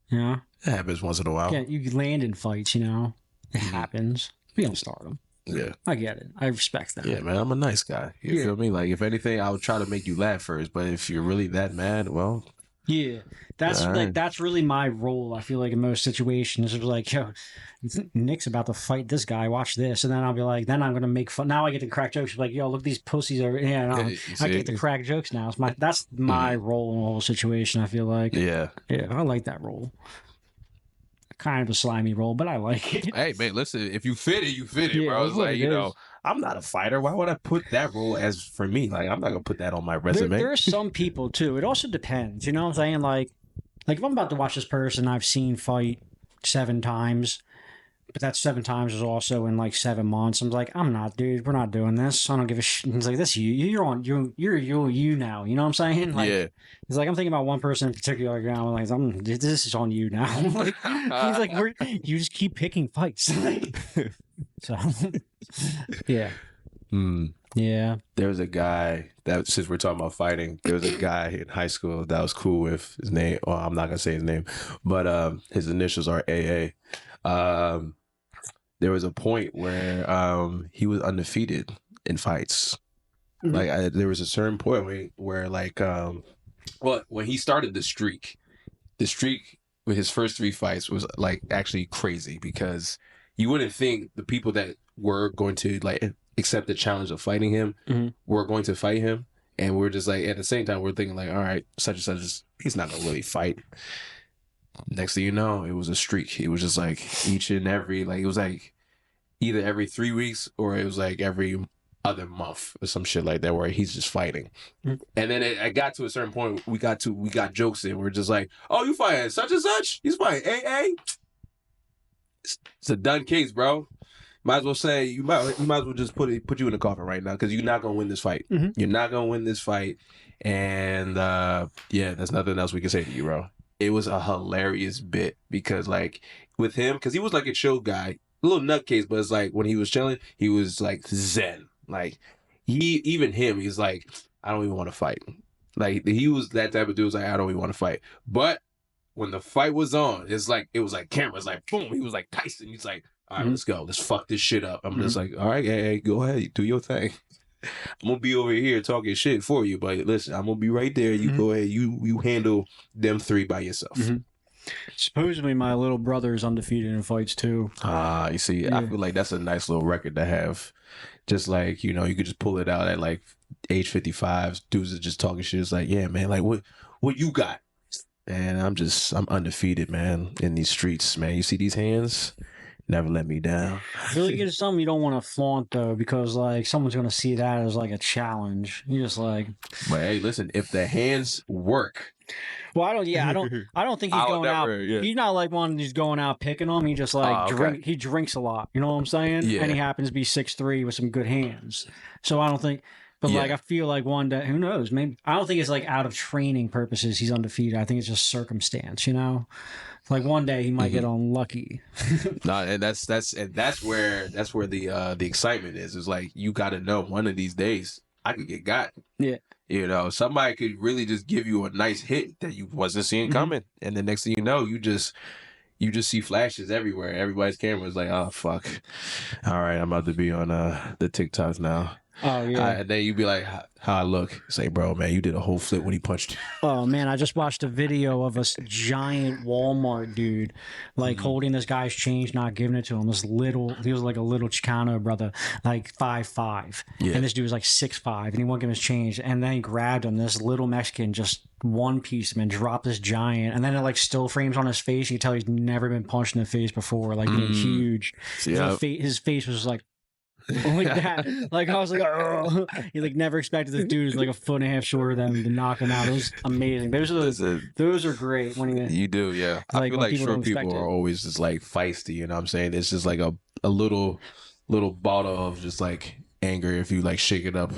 Yeah. It happens once in a while. Yeah, you land in fights, you know. It happens. We don't start them. Yeah. I get it. I respect that. Yeah, man, I'm a nice guy. You feel me? Like, if anything, I would try to make you laugh first. But if you're really that mad, well... Yeah. That's that's really my role, I feel like, in most situations. It's like, yo, Nick's about to fight this guy. Watch this. And then I'll be like, then I'm going to make fun. Now I get to crack jokes. Like, yo, look, these pussies over here. No, I get to crack jokes now. That's my role in the whole situation, I feel like. Yeah. Yeah, I like that role. Kind of a slimy role, but I like it. Hey, man, listen, if you fit it, you fit it, bro. It's like, you know, I'm not a fighter. Why would I put that role as for me? Like, I'm not going to put that on my resume. There are some people, too. It also depends. You know what I'm saying? Like if I'm about to watch this person I've seen fight 7 times, but that 7 times is also in like 7 months. I'm like, I'm not, dude. We're not doing this. I don't give a shit. He's like, this you're now. You know what I'm saying? Like, yeah. He's like, I'm thinking about one person in particular. I'm like, this is on you now. Like, he's like, you just keep picking fights. So, yeah. Yeah. There was a guy that, since we're talking about fighting, there was a guy in high school that I was cool with. His name, well, I'm not gonna say his name, but his initials are AA. There was a point where he was undefeated in fights. Like there was a certain point where like when he started the streak with his first 3 fights was like actually crazy, because you wouldn't think the people that were going to like accept the challenge of fighting him were going to fight him, and we're just like, at the same time we're thinking like, all right, such and such he's not gonna really fight. Next thing you know, it was a streak. It was just like each and every, like it was like either every 3 weeks or it was like every other month or some shit like that, where he's just fighting. And then it got to a certain point, we got jokes in. We're just like, oh, you fighting such and such? He's fighting AA? It's a done case, bro. Might as well say, you might as well just put you in the coffin right now, because you're not gonna win this fight. You're not gonna win this fight. And yeah, there's nothing else we can say to you, bro. It was a hilarious bit, because like with him, because he was like a chill guy, a little nutcase, but it's like when he was chilling, he was like zen. Like he's like, I don't even want to fight. Like he was that type of dude. Was like, I don't even want to fight. But when the fight was on, it was like cameras, like boom. He was like Tyson. He's like, all right, let's go. Let's fuck this shit up. I'm just like, all right, hey, go ahead, do your thing. I'm gonna be over here talking shit for you, but listen, I'm gonna be right there. You go ahead, you handle them 3 by yourself. Supposedly my little brother is undefeated in fights too. You see, I feel like that's a nice little record to have. Just like, you know, you could just pull it out at like age 55. Dudes are just talking shit. It's like, yeah, man, like what you got? And I'm undefeated, man, in these streets, man. You see these hands? Never let me down. Really, it's something you don't want to flaunt though, because like someone's gonna see that as like a challenge. You're just like, but hey, listen, if the hands work. Well, I don't think he's going out. Yeah. He's not like one who's going out picking them. He just like he drinks a lot. You know what I'm saying? Yeah. And he happens to be 6'3" with some good hands. So I don't think. But like, I feel like one day, who knows? Maybe I don't think it's like out of training purposes he's undefeated. I think it's just circumstance. You know, like one day he might get unlucky. No, and that's where the excitement is. Is like, you got to know one of these days I could get got. Yeah. You know, somebody could really just give you a nice hit that you wasn't seeing coming, and the next thing you know, you just see flashes everywhere. Everybody's camera is like, oh fuck, all right, I'm about to be on the TikToks now. Oh yeah, and then you be like, how I look? Say, bro, man, you did a whole flip when he punched you. Oh man, I just watched a video of a giant Walmart dude like holding this guy's change, not giving it to him. He was like a little Chicano brother, like 5'5", and this dude was like 6'5", and he won't give him his change. And then he grabbed him. This little Mexican just one piece him and dropped this giant, and then it like still frames on his face. You can tell he's never been punched in the face before, like being huge. His face was like. like that. Like I was like, oh, you like never expected this dude who's like a foot and a half shorter than him to knock him out. It was amazing. Those are great when you do, yeah. I like feel when like people short don't expect people it. are always just like feisty, you know what I'm saying? It's just like a little bottle of just like anger if you like shake it up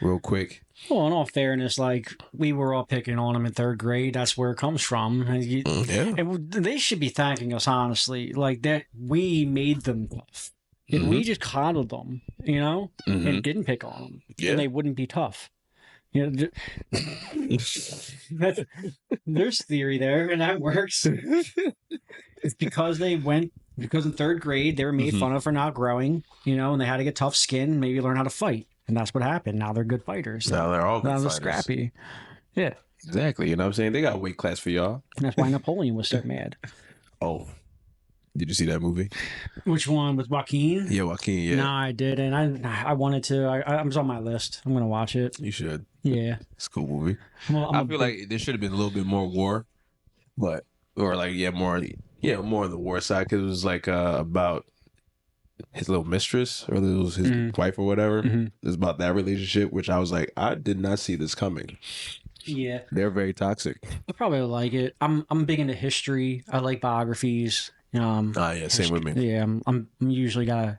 real quick. Well, in all fairness, like we were all picking on him in third grade. That's where it comes from. And Yeah. they should be thanking us, honestly. Like that, we made them tough. If we just coddled them, you know, and didn't pick on them, then they wouldn't be tough. You know, that's, there's theory there, and that works. It's because in third grade they were made fun of for not growing, you know, and they had to get tough skin, maybe learn how to fight. And that's what happened. Now they're good fighters. Now they're all good now they're fighters. scrappy. Yeah. Exactly. You know what I'm saying? They got a weight class for y'all. And that's why Napoleon was so mad. Oh. Did you see that movie? Which one? With Joaquin? Yeah, Joaquin, yeah. No, I didn't. I wanted to. I was on my list. I'm going to watch it. You should. Yeah. It's a cool movie. Well, I feel like there should have been a little bit more war. But, or like, more on the war side, because it was like about his little mistress, or it was his wife or whatever. It was about that relationship, which I was like, I did not see this coming. Yeah. They're very toxic. I probably would like it. I'm big into history. I like biographies. Yeah, same with me. Yeah, I'm usually got a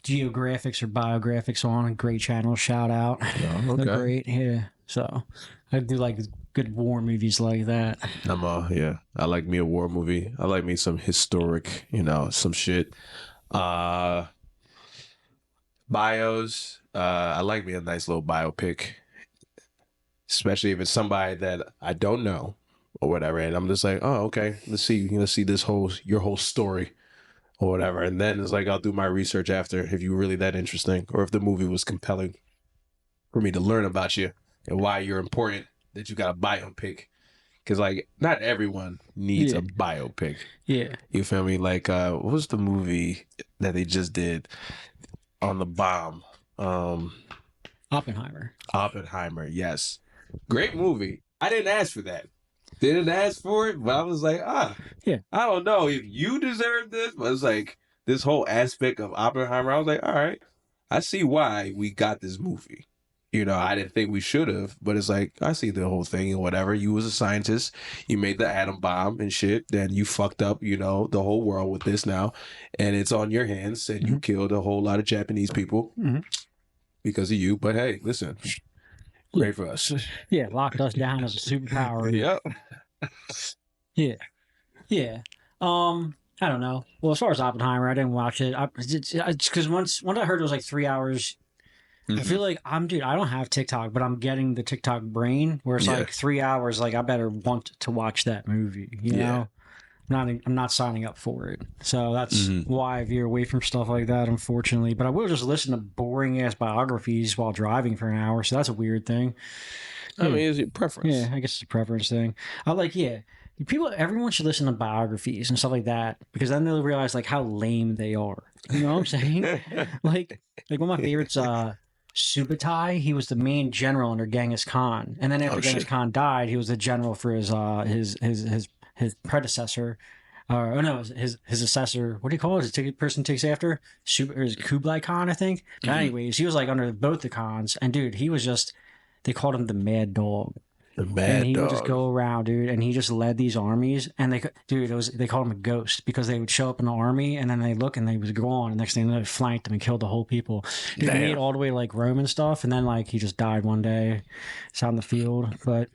geographics or biographics on a great channel. Shout out. Oh, okay. They're great. Yeah. So I do like good war movies like that. I like me a war movie. I like me some historic, some shit. Bios. I like me a nice little biopic, especially if it's somebody that I don't know or whatever, and I'm just like, oh, okay, let's see your whole story or whatever, and then it's like I'll do my research after if you're really that interesting, or if the movie was compelling for me to learn about you and why you're important, that you got a biopic. Because, like, not everyone needs a biopic. Yeah. You feel me? Like, what was the movie that they just did on the bomb? Oppenheimer. Oppenheimer, yes. Great movie. I didn't ask for that. Didn't ask for it, but I was like, I don't know if you deserve this. But it's like, this whole aspect of Oppenheimer, I was like, all right, I see why we got this movie. I didn't think we should have, but it's like, I see the whole thing and whatever. You was a scientist, you made the atom bomb and shit, then you fucked up, the whole world with this now, and it's on your hands, and you killed a whole lot of Japanese people because of you. But hey, listen, great for us. Yeah, locked us down as a superpower. Yep. Yeah. I don't know. Well, as far as Oppenheimer, I didn't watch it. It's because once I heard it was like 3 hours. I feel like I don't have TikTok, but I'm getting the TikTok brain where it's like 3 hours. Like I better want to watch that movie, you know? I'm not signing up for it. So that's why I veer away from stuff like that, unfortunately. But I will just listen to boring ass biographies while driving for an hour. So that's a weird thing. I mean, it's your preference. Yeah, I guess it's a preference thing. Everyone should listen to biographies and stuff like that, because then they'll realize like how lame they are. You know what I'm saying? like one of my favorites, Subutai, he was the main general under Genghis Khan, and then after Genghis Khan died, he was the general for his predecessor, his assessor. What do you call it? His person takes after Kublai Khan, I think. But anyways, he was like under both the Khans, and dude, he was just, they called him the Mad Dog. And he would just go around, dude, and he just led these armies. And they called him a ghost, because they would show up in the army, and then they look, and they was gone. And next thing they flanked him and killed the whole people. Dude, he made all the way like Rome and stuff, and then like he just died one day. It's out in the field, but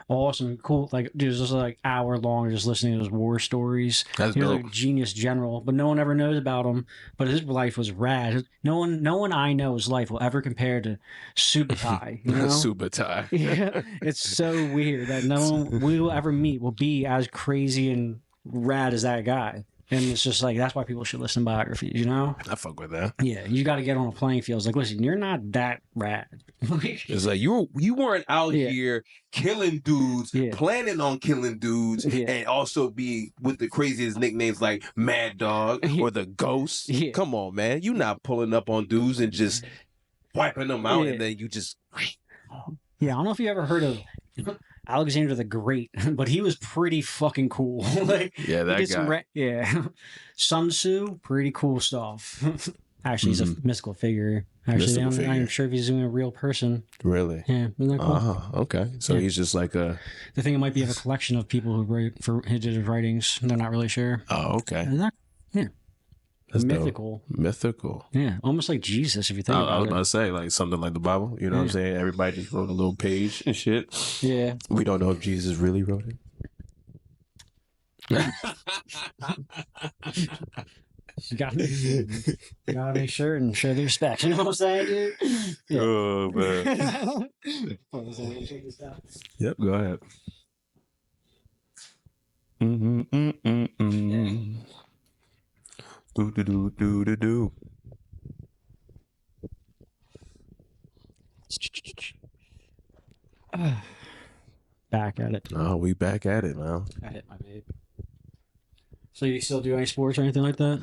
awesome, cool. Like, dude, it was just like hour long just listening to his war stories. He was like a genius general, but no one ever knows about him. But his life was rad. No one I know's life will ever compare to Subutai. Subutai. Yeah, it's so weird that no one we will ever meet will be as crazy and rad as that guy. And it's just like, that's why people should listen to biographies, I fuck with that. Yeah, you got to get on a playing field. It's like, listen, you're not that rad. It's like you weren't out here killing dudes, planning on killing dudes, and also be with the craziest nicknames like Mad Dog or the Ghost. Come on, man. You not pulling up on dudes and just wiping them out, and then you just... Yeah, I don't know if you ever heard of Alexander the Great, but he was pretty fucking cool. Like, that guy. Sun Tzu, pretty cool stuff. Actually, he's a mystical figure. Actually, I'm not even sure if he's even a real person. Really? Yeah, isn't that cool? Okay. So he's just like a... They think it might be a collection of people who write for his writings. They're not really sure. Oh, okay. Isn't that, That's mythical. Dope. Mythical. Yeah, almost like Jesus, if you think about it. I was about to say, like, something like the Bible. You know what I'm saying? Everybody just wrote a little page and shit. Yeah. We don't know if Jesus really wrote it. You gotta make sure and show the respect. You know what I'm saying, dude? Yeah. Oh, man. Yep, go ahead. Do. Back at it. Oh, we back at it, man. I hit my babe. So you still do any sports or anything like that?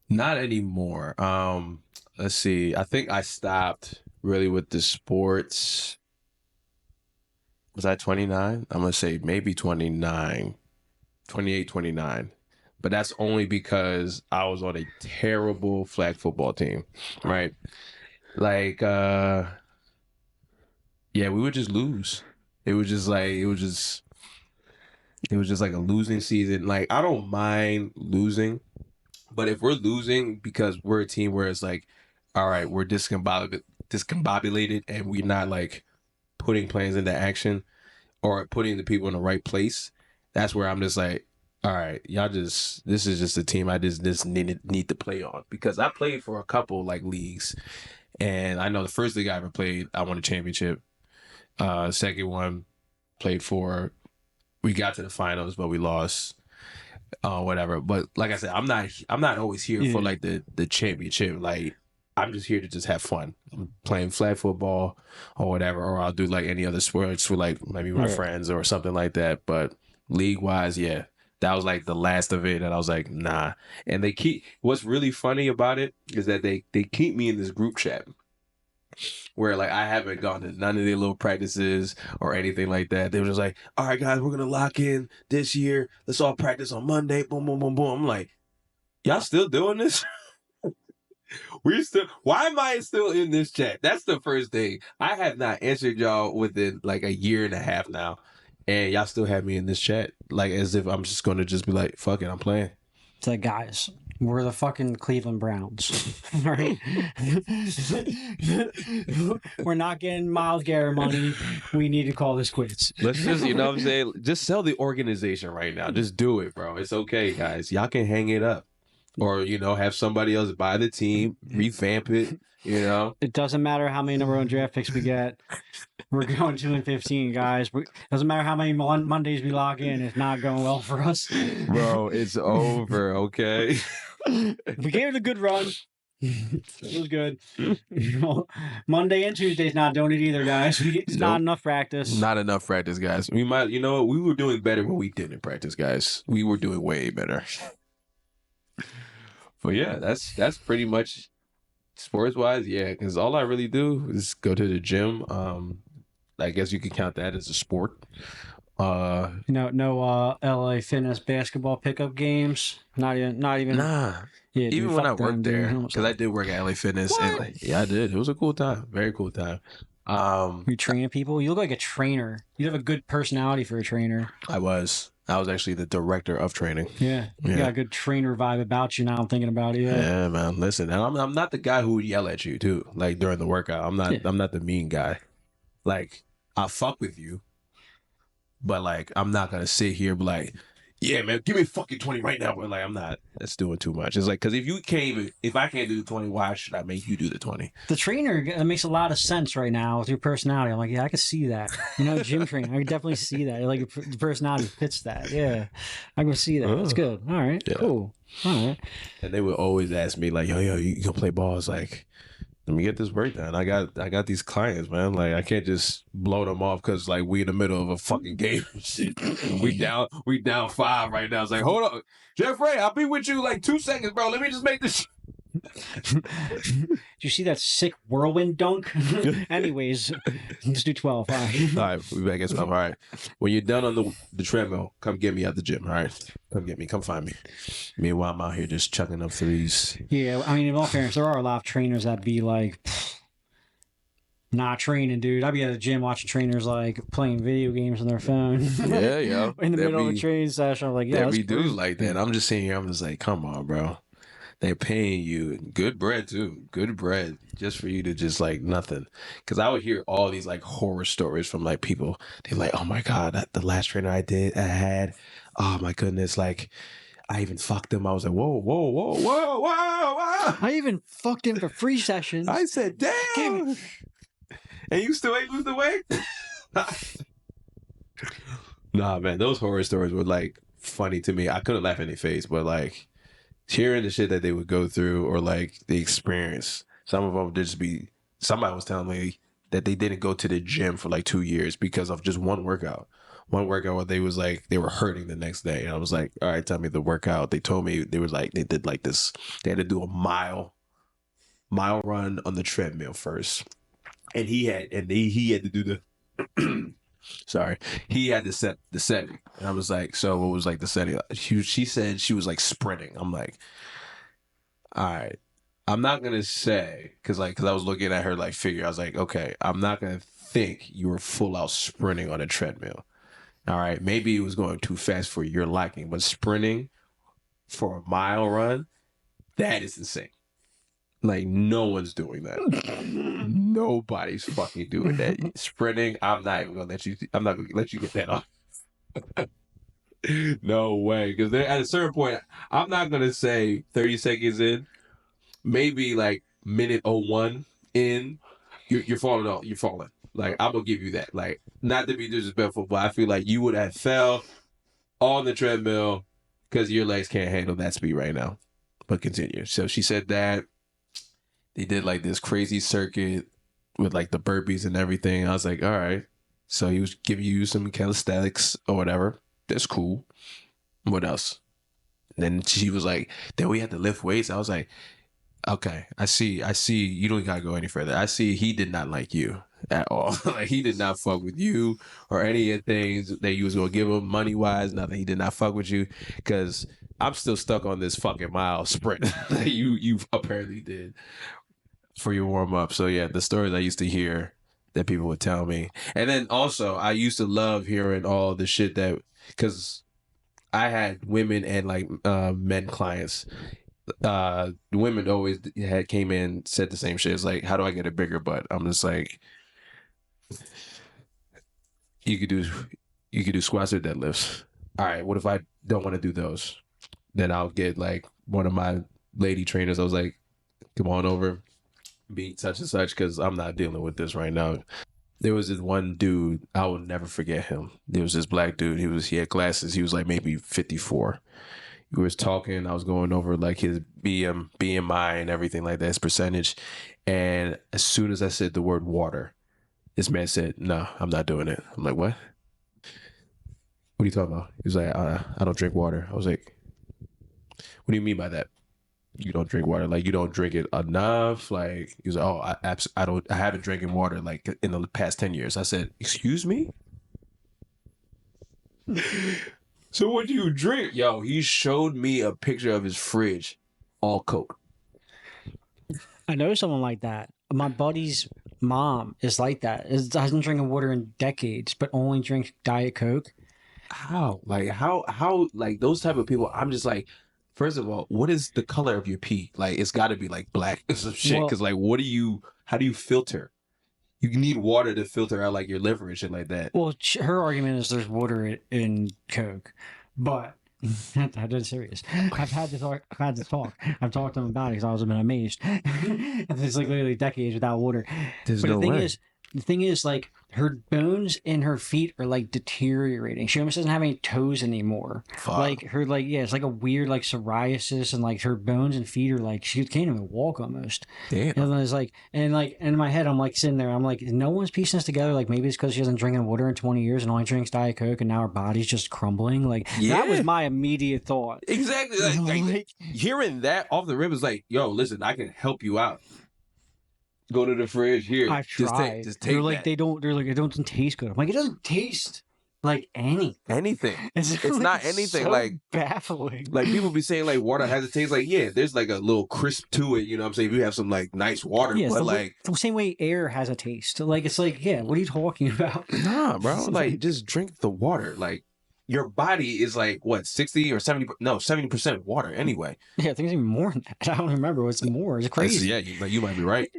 Not anymore. Let's see. I think I stopped really with the sports. Was I 29? I'm gonna say maybe 29, 28, 29. But that's only because I was on a terrible flag football team, right? Like, yeah, we would just lose. It was just like a losing season. Like, I don't mind losing, but if we're losing because we're a team where it's like, all right, we're discombobulated and we're not like putting plans into action or putting the people in the right place, that's where I'm just like, all right, this is just a team I just need to play on. Because I played for a couple like leagues, and I know the first league I ever played, I won a championship. Second one, we got to the finals, but we lost. Whatever. But like I said, I'm not always here for like the championship. Like, I'm just here to just have fun. I'm playing flag football or whatever, or I'll do like any other sports with like maybe my friends or something like that. But league wise, yeah, that was like the last of it, and I was like, nah. And what's really funny about it is that they keep me in this group chat where like I haven't gone to none of their little practices or anything like that. They were just like, all right, guys, we're gonna lock in this year. Let's all practice on Monday. Boom, boom, boom, boom. I'm like, y'all still doing this? Why am I still in this chat? That's the first thing. I have not answered y'all within like a year and a half now, and y'all still have me in this chat, like as if I'm just gonna just be like, fuck it, I'm playing. It's like, guys, we're the fucking Cleveland Browns, right? We're not getting Myles Garrett money. We need to call this quits. Let's just, you know what I'm saying? Just sell the organization right now. Just do it, bro. It's okay, guys. Y'all can hang it up. Or, you know, have somebody else buy the team, revamp it, you know? It doesn't matter how many number one draft picks we get. We're going 2-15, guys. Doesn't matter how many Mondays we lock in. It's not going well for us. Bro, it's over, okay? We gave it a good run. It was good. Monday and Tuesday's not doing it either, guys. It's not enough practice. Not enough practice, guys. We might, you know what? We were doing better when we didn't practice, guys. We were doing way better. But yeah, that's pretty much sports wise. Yeah, because all I really do is go to the gym. I guess you could count that as a sport. No LA Fitness basketball pickup games. Not even. Nah. Yeah, even when I worked there, because I did work at LA Fitness. What? And like, yeah, I did. It was a cool time. Very cool time. You training people? You look like a trainer. You have a good personality for a trainer. I was actually the director of training. Yeah. You got a good trainer vibe about you now. I'm thinking about it. Yeah, man. Listen, and I'm not the guy who would yell at you too, like during the workout. I'm not the mean guy. Like, I'll fuck with you, but like I'm not gonna sit here and be like, yeah, man, give me fucking 20 right now. But like, I'm not. That's doing too much. It's like, because if I can't do the 20, why should I make you do the 20? The trainer, that makes a lot of sense right now with your personality. I'm like, yeah, I can see that. You know, gym training, I can definitely see that. Like, your personality fits that. Yeah, I can see that. That's good. All right, cool. All right. And they would always ask me like, yo, you gonna play ball? It's like, let me get this work done. I got these clients, man. Like, I can't just blow them off because like we in the middle of a fucking game. Shit. We down 5 right now. It's like, hold on, Jeffrey, I'll be with you like 2 seconds, bro. Let me just make this. Did you see that sick whirlwind dunk? Anyways, let's do 12. All right. All right, we back at 12. All right. When you're done on the treadmill, come get me at the gym. All right. Come get me. Come find me. Meanwhile, I'm out here just chucking up threes. Yeah, I mean, in all fairness, there are a lot of trainers that be like, not training, dude. I'd be at the gym watching trainers like playing video games on their phone. Yeah, yeah. In the middle of a training session, I'm like, yeah, there that's be dudes crazy. like that. I'm just sitting here. I'm just like, come on, bro. They're paying you good bread too, good bread, just for you to just like nothing. Because I would hear all these like horror stories from like people. They're like, oh my god, the last trainer I had, oh my goodness, like I even fucked him. I was like, whoa, whoa, whoa, whoa, whoa, whoa. I even fucked him for free sessions. I said, damn. And you still ain't lose the weight? Nah, man, those horror stories were like funny to me. I couldn't laugh in their face, but like hearing the shit that they would go through or like the experience. Some of them would just be. Somebody was telling me that they didn't go to the gym for like 2 years because of just one workout. One workout where they was like they were hurting the next day, and I was like, all right, tell me the workout. They told me they was like they did like this. They had to do a mile run on the treadmill first. And he had to do the sorry. He had to set the setting. And I was like, so what was like the setting? She said she was like sprinting. I'm like, all right. I'm not gonna say because I was looking at her like figure. I was like, okay, I'm not gonna think you were full out sprinting on a treadmill. All right. Maybe it was going too fast for your liking, but sprinting for a mile run, that is insane. Like, no one's doing that. Nobody's fucking doing that. Sprinting, I'm not gonna let you get that off. No way. Because at a certain point, I'm not gonna say 30 seconds in, maybe like minute 01 in, you're falling off. You're falling. Like, I'm gonna give you that. Like, not to be disrespectful, but I feel like you would have fell on the treadmill because your legs can't handle that speed right now. But continue. So she said that. They did like this crazy circuit with like the burpees and everything. I was like, all right. So he was giving you some calisthenics or whatever. That's cool. What else? And then she was like, then we had to lift weights. I was like, okay, I see. You don't gotta go any further. I see he did not like you at all. Like he did not fuck with you or any of the things that you was gonna give him money wise. Nothing. He did not fuck with you because I'm still stuck on this fucking mile sprint that you apparently did for your warm up. So yeah, the stories I used to hear that people would tell me. And then also I used to love hearing all the shit that, because I had women and like men clients. The women always came in, said the same shit. It's like, how do I get a bigger butt? I'm just like, you could do squats or deadlifts. All right, what if I don't want to do those? Then I'll get like one of my lady trainers. I was like, come on over, be such and such, because I'm not dealing with this right now. There was this one dude, I will never forget him. There was this black dude. He had glasses. He was like maybe 54. We was talking. I was going over like his BMI and everything like that, his percentage. And as soon as I said the word water, this man said, "No, I'm not doing it." I'm like, "What? What are you talking about?" He was like, "I don't drink water." I was like, "What do you mean by that? You don't drink water? Like you don't drink it enough?" Like he was like, "Oh, I haven't drinking water like in the past 10 years." I said, "Excuse me?" So what do you drink? Yo, he showed me a picture of his fridge, all Coke. I know someone like that. My buddy's mom is like that. Hasn't drinking water in decades, but only drinks Diet Coke. How? Like how like those type of people, I'm just like, first of all, what is the color of your pee? Like it's gotta be like black or some shit. Well- Cause like how do you filter? You need water to filter out like your liver and shit like that. Well, her argument is there's water in Coke, but that is serious. I've had this talk. I've talked to them about it because I was been amazed. It's like literally decades without water. There's But no the way. thing is, like her bones in her feet are like deteriorating. She almost doesn't have any toes anymore. Fuck. Like her, like yeah, it's like a weird like psoriasis, and like her bones and feet are like she can't even walk almost. Damn. And it's like in my head, I'm like sitting there, I'm like, no one's piecing this together. Like maybe it's because she hasn't drinking water in 20 years and only drinks Diet Coke, and now her body's just crumbling. Like that was my immediate thought. Exactly. Like, hearing that off the rip is like, yo, listen, I can help you out. Go to the fridge here. I've tried. Just take they're like that. they don't. They're like it doesn't taste good. I'm like it doesn't taste like anything. It's not anything. So like baffling. Like people be saying like water has a taste. Like yeah, there's like a little crisp to it. You know what I'm saying? If you have some like nice water, Yeah, but like the same way air has a taste. Like it's like yeah, what are you talking about? nah, bro. Like just drink the water. Like your body is like what 60 or 70? No, 70% water anyway. Yeah, I think it's even more than that. I don't remember what's more. It's crazy. Yeah, you might be right.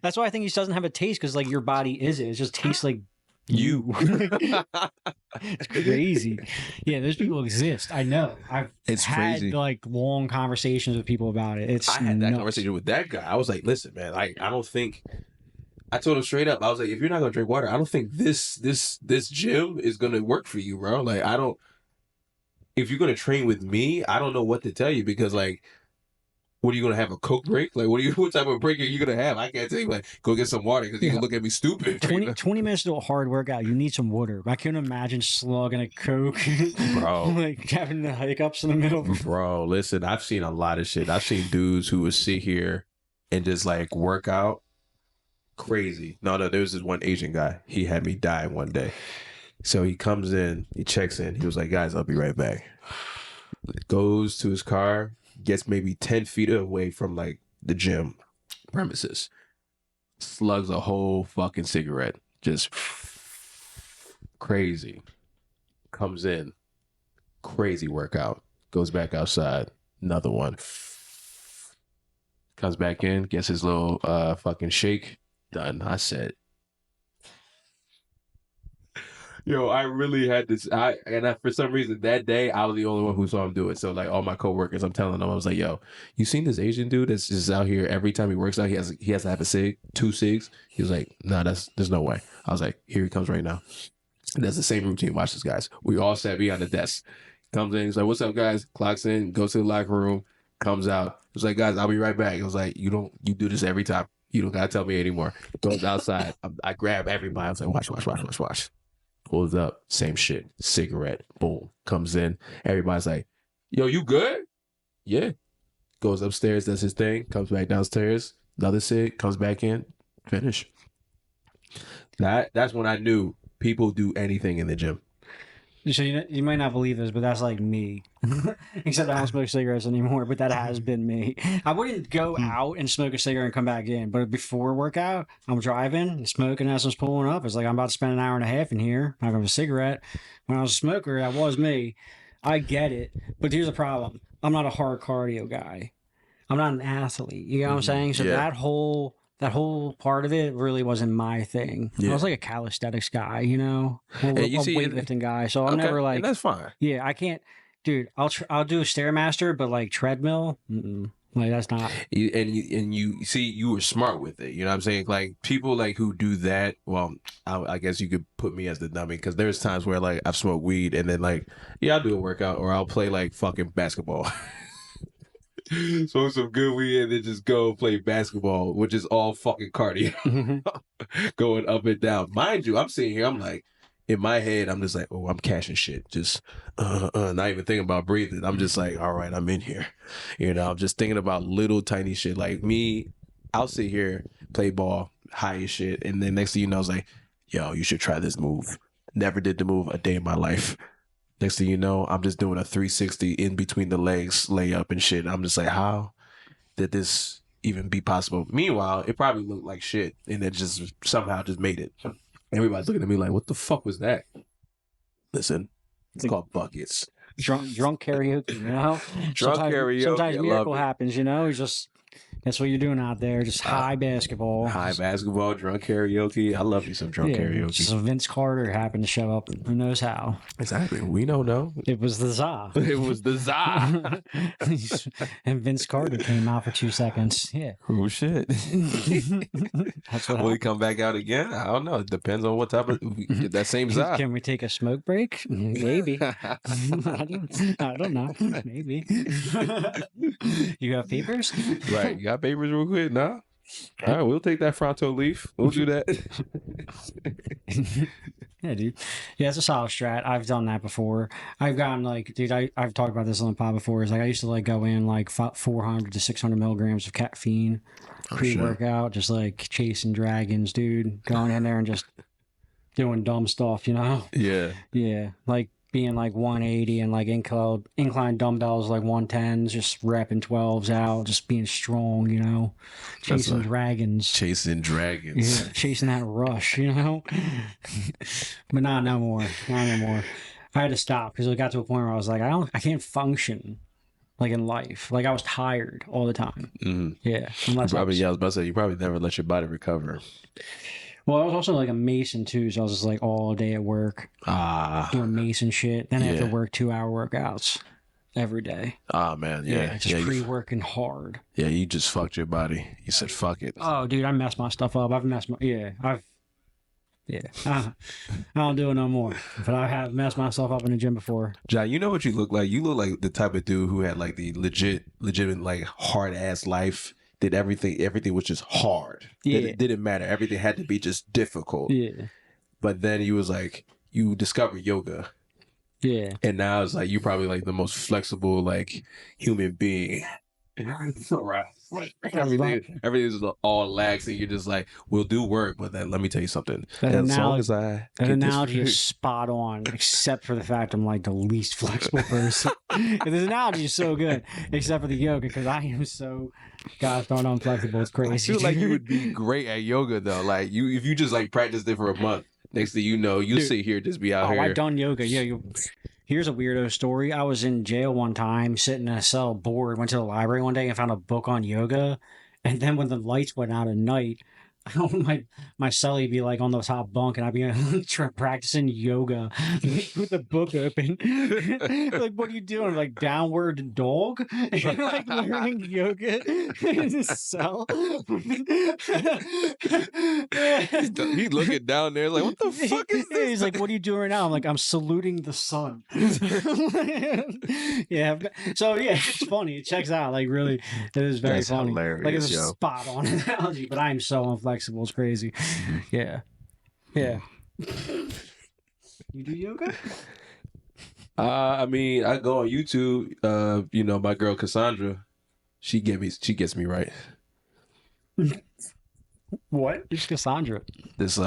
That's why I think it doesn't have a taste because like your body is it. It just tastes like you. It's crazy. Yeah, those people exist. I know. I've had crazy. like long conversations with people about it. I had that nuts. conversation with that guy. I was like, listen, man, I don't think. I told him straight up. I was like, if you're not gonna drink water, I don't think this gym is gonna work for you, bro. Like, I don't. If you're gonna train with me, I don't know what to tell you because, like, what are you gonna have, a Coke break? Like, what type of break are you gonna have? I can't tell you. Like, go get some water because you can look at me stupid. 20 minutes to a hard workout, you need some water. I couldn't imagine slugging a Coke, bro. like having the hiccups in the middle. Bro, listen, I've seen a lot of shit. I've seen dudes who would sit here and just like work out. Crazy. No, there was this one Asian guy. He had me die one day. So he comes in, he checks in. He was like, guys, I'll be right back. Goes to his car, gets maybe 10 feet away from like the gym premises. Slugs a whole fucking cigarette. Just crazy. Comes in. Crazy workout. Goes back outside. Another one. Comes back in, gets his little fucking shake. Done. I said, yo, I really had this. For some reason that day I was the only one who saw him do it. So like all my coworkers, I'm telling them, I was like, yo, you seen this Asian dude that's just out here every time he works out, he has to have a cig, 2 cigs. He was like, nah, there's no way. I was like, here he comes right now. That's the same routine. Watch this, guys. We all sat behind the desk. Comes in, he's like, what's up, guys? Clocks in, goes to the locker room, comes out. He was like, guys, I'll be right back. It was like, you do this every time. You don't gotta tell me anymore. Goes outside. I grab everybody. I was like, watch. Pulls up. Same shit. Cigarette. Boom. Comes in. Everybody's like, yo, you good? Yeah. Goes upstairs, does his thing. Comes back downstairs. Another cig. Comes back in. Finish. That's when I knew people do anything in the gym. So you might not believe this, but that's like me. Except I don't smoke cigarettes anymore, but that has been me. I wouldn't go out and smoke a cigarette and come back in, but before workout, I'm driving, smoking as I'm pulling up. It's like I'm about to spend an hour and a half in here, not having a cigarette. When I was a smoker, that was me. I get it, but here's the problem. I'm not a hard cardio guy. I'm not an athlete. You know what I'm saying? So that whole part of it really wasn't my thing. I was like a calisthenics guy, you know, a weightlifting guy. So I'm never like, and that's fine. Yeah, I can't, dude. I'll do a Stairmaster, but like treadmill, like that's not. You see, you were smart with it. You know what I'm saying? Like people like who do that. Well, I guess you could put me as the dummy because there's times where like I've smoked weed and then like I'll do a workout or I'll play like fucking basketball. Smoke some good weed and then just go play basketball, which is all fucking cardio. Going up and down. Mind you, I'm sitting here, I'm like, in my head, I'm just like, oh, I'm cashing shit. Just not even thinking about breathing. I'm just like, all right, I'm in here. You know, I'm just thinking about little tiny shit. Like me, I'll sit here, play ball, high as shit. And then next thing you know, I was like, yo, you should try this move. Never did the move a day in my life. Next thing you know, I'm just doing a 360 in between the legs, layup and shit. I'm just like, how did this even be possible? Meanwhile, it probably looked like shit, and it just somehow just made it. Everybody's looking at me like, what the fuck was that? Listen, it's called buckets. Drunk karaoke, you know? Drunk karaoke. Sometimes miracle happens, you know? You just That's what you're doing out there. Just high basketball. High basketball, drunk karaoke. I love you some drunk karaoke. So Vince Carter happened to show up. Who knows how? Exactly. We don't know. It was the Za. It was the Za. And Vince Carter came out for 2 seconds. Yeah. Oh shit. That's what Will he come back out again? I don't know. It depends on what type of that same Za. Can we take a smoke break? Maybe. I don't know. Maybe. You have papers? Right. You got papers real quick? Nah. All right, we'll take that Fronto leaf. We'll do that. Yeah, dude. Yeah, it's a solid strat. I've done that before. I've gotten like, dude, I've talked about this on the pod before. Is like I used to like go in like 400 to 600 milligrams of caffeine pre-workout, just like chasing dragons, dude. Going in there and just doing dumb stuff, you know? Yeah. Yeah, like being like 180 and like incline dumbbells like 110s, just repping 12s out, just being strong, you know, chasing dragons. Chasing dragons. Yeah, chasing that rush, you know. But not no more. Not anymore. I had to stop because it got to a point where I was like, I can't function like in life. Like I was tired all the time. Mm-hmm. Yeah. I was about to say, you probably never let your body recover. Well, I was also like a mason too, so I was just like all day at work doing mason shit. Then I have to work 2-hour workouts every day. Oh man, yeah. Just pre-working hard. Yeah, you just fucked your body. You said fuck it. Oh, dude, I messed my stuff up. I don't do it no more. But I have messed myself up in the gym before. John, you know what you look like? You look like the type of dude who had like the legitimate like hard ass life. Did everything was just hard. Yeah. It didn't matter. Everything had to be just difficult. Yeah. But then you was like, you discovered yoga. Yeah. And now it's like, you probably like the most flexible, like, human being. Right. Everything's all lax, and you're just like, we'll do work, but then let me tell you something. That analogy is spot on, except for the fact I'm like the least flexible person. This analogy is so good, except for the yoga, because I am so gosh darn unflexible. It's crazy. I feel like you would be great at yoga though. Like if you just like practiced it for a month, next thing you know, you sit here just be out here. I've done yoga. Yeah. Here's a weirdo story. I was in jail one time, sitting in a cell bored, went to the library one day and found a book on yoga. And then when the lights went out at night, my cellie be like on the top bunk, and I'd be practicing yoga with the book open. Like, what are you doing? Like downward dog? Like learning yoga in the cell. He's looking down there like, what the fuck is this? He's like, what are you doing right now? I'm like, I'm saluting the sun. Yeah. So yeah, it's funny. It checks out. Like really, it is very That's funny. hilarious, like it's a spot on analogy, but I am so unflexible. It's crazy. Yeah. Yeah. You do yoga? I mean, I go on YouTube. You know, my girl Cassandra, she gets me right. What? Who's Cassandra? This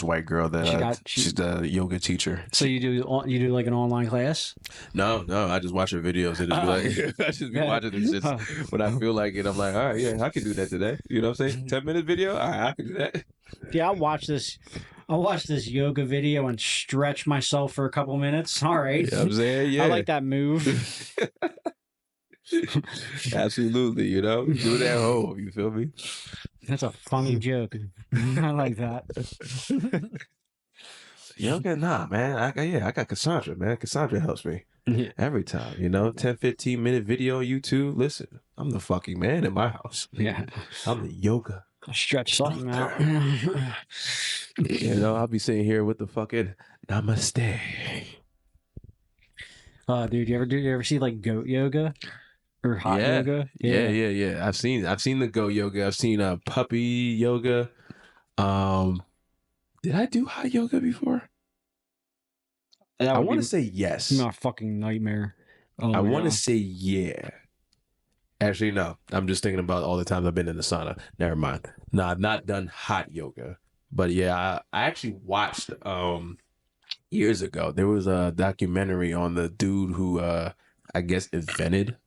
white girl that she's the yoga teacher. So you do like an online class? No, I just watch her videos and just be like, I just be watching this shit when I feel like it. I'm like, all right, yeah, I can do that today. You know what I'm saying? 10-minute video, all right, I can do that. Yeah, I'll watch this yoga video and stretch myself for a couple minutes. All right, you know what I'm saying, yeah, I like that move. Absolutely, you know, do it at home. You feel me? That's a funny joke. I like that. Yoga, nah, man. I got Cassandra, man. Cassandra helps me every time. You know, 10-15 minute video on YouTube. Listen, I'm the fucking man in my house. Yeah, I'm the yoga. Stretch something out. You know, I'll be sitting here with the fucking namaste. Dude, you ever see like goat yoga? Or hot yoga? Yeah. I've seen the goat yoga. I've seen puppy yoga. Did I do hot yoga before? I want to say yes. Not a fucking nightmare. Oh, I want to say yeah. Actually, no. I'm just thinking about all the times I've been in the sauna. Never mind. No, I've not done hot yoga. But yeah, I actually watched years ago. There was a documentary on the dude who I guess invented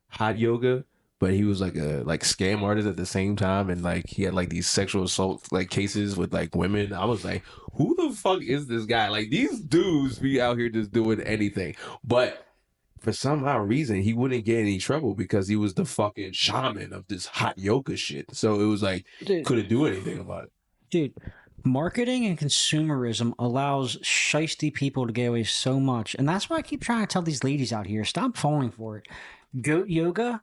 hot yoga, but he was like a scam artist at the same time, and like he had like these sexual assault like cases with like women. I was like, who the fuck is this guy? Like these dudes be out here just doing anything. But for some odd reason, he wouldn't get any trouble because he was the fucking shaman of this hot yoga shit. So it was like, Dude, couldn't do anything about it. dude, marketing and consumerism allows shisty people to get away so much. And that's why I keep trying to tell these ladies out here, stop falling for it. Goat yoga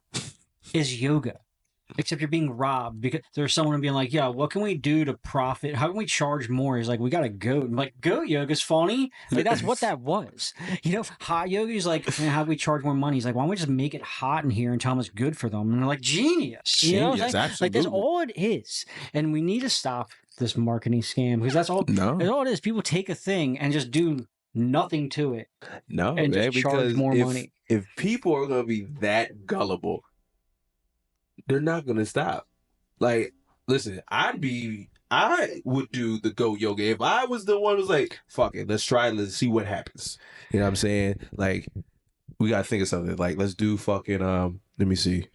is yoga. Except you're being robbed because there's someone being like, yeah, what can we do to profit? How can we charge more? He's like, we got a goat. I'm like, goat yoga's funny. Like, that's what that was. You know, hot yoga is like, man, how do we charge more money? He's like, why don't we just make it hot in here and tell them it's good for them? And they're like, genius. You know what I'm saying? Absolutely. Like, that's all it is. And we need to stop this marketing scam because that's all, that's all it is. People take a thing and just do nothing to it. No, and man, just charge more money. If people are going to be that gullible, they're not gonna stop. Like, listen, I would do the goat yoga if I was the one who's like, fuck it, let's see what happens. You know what I'm saying? Like, we gotta think of something. Like, let's do fucking let me see.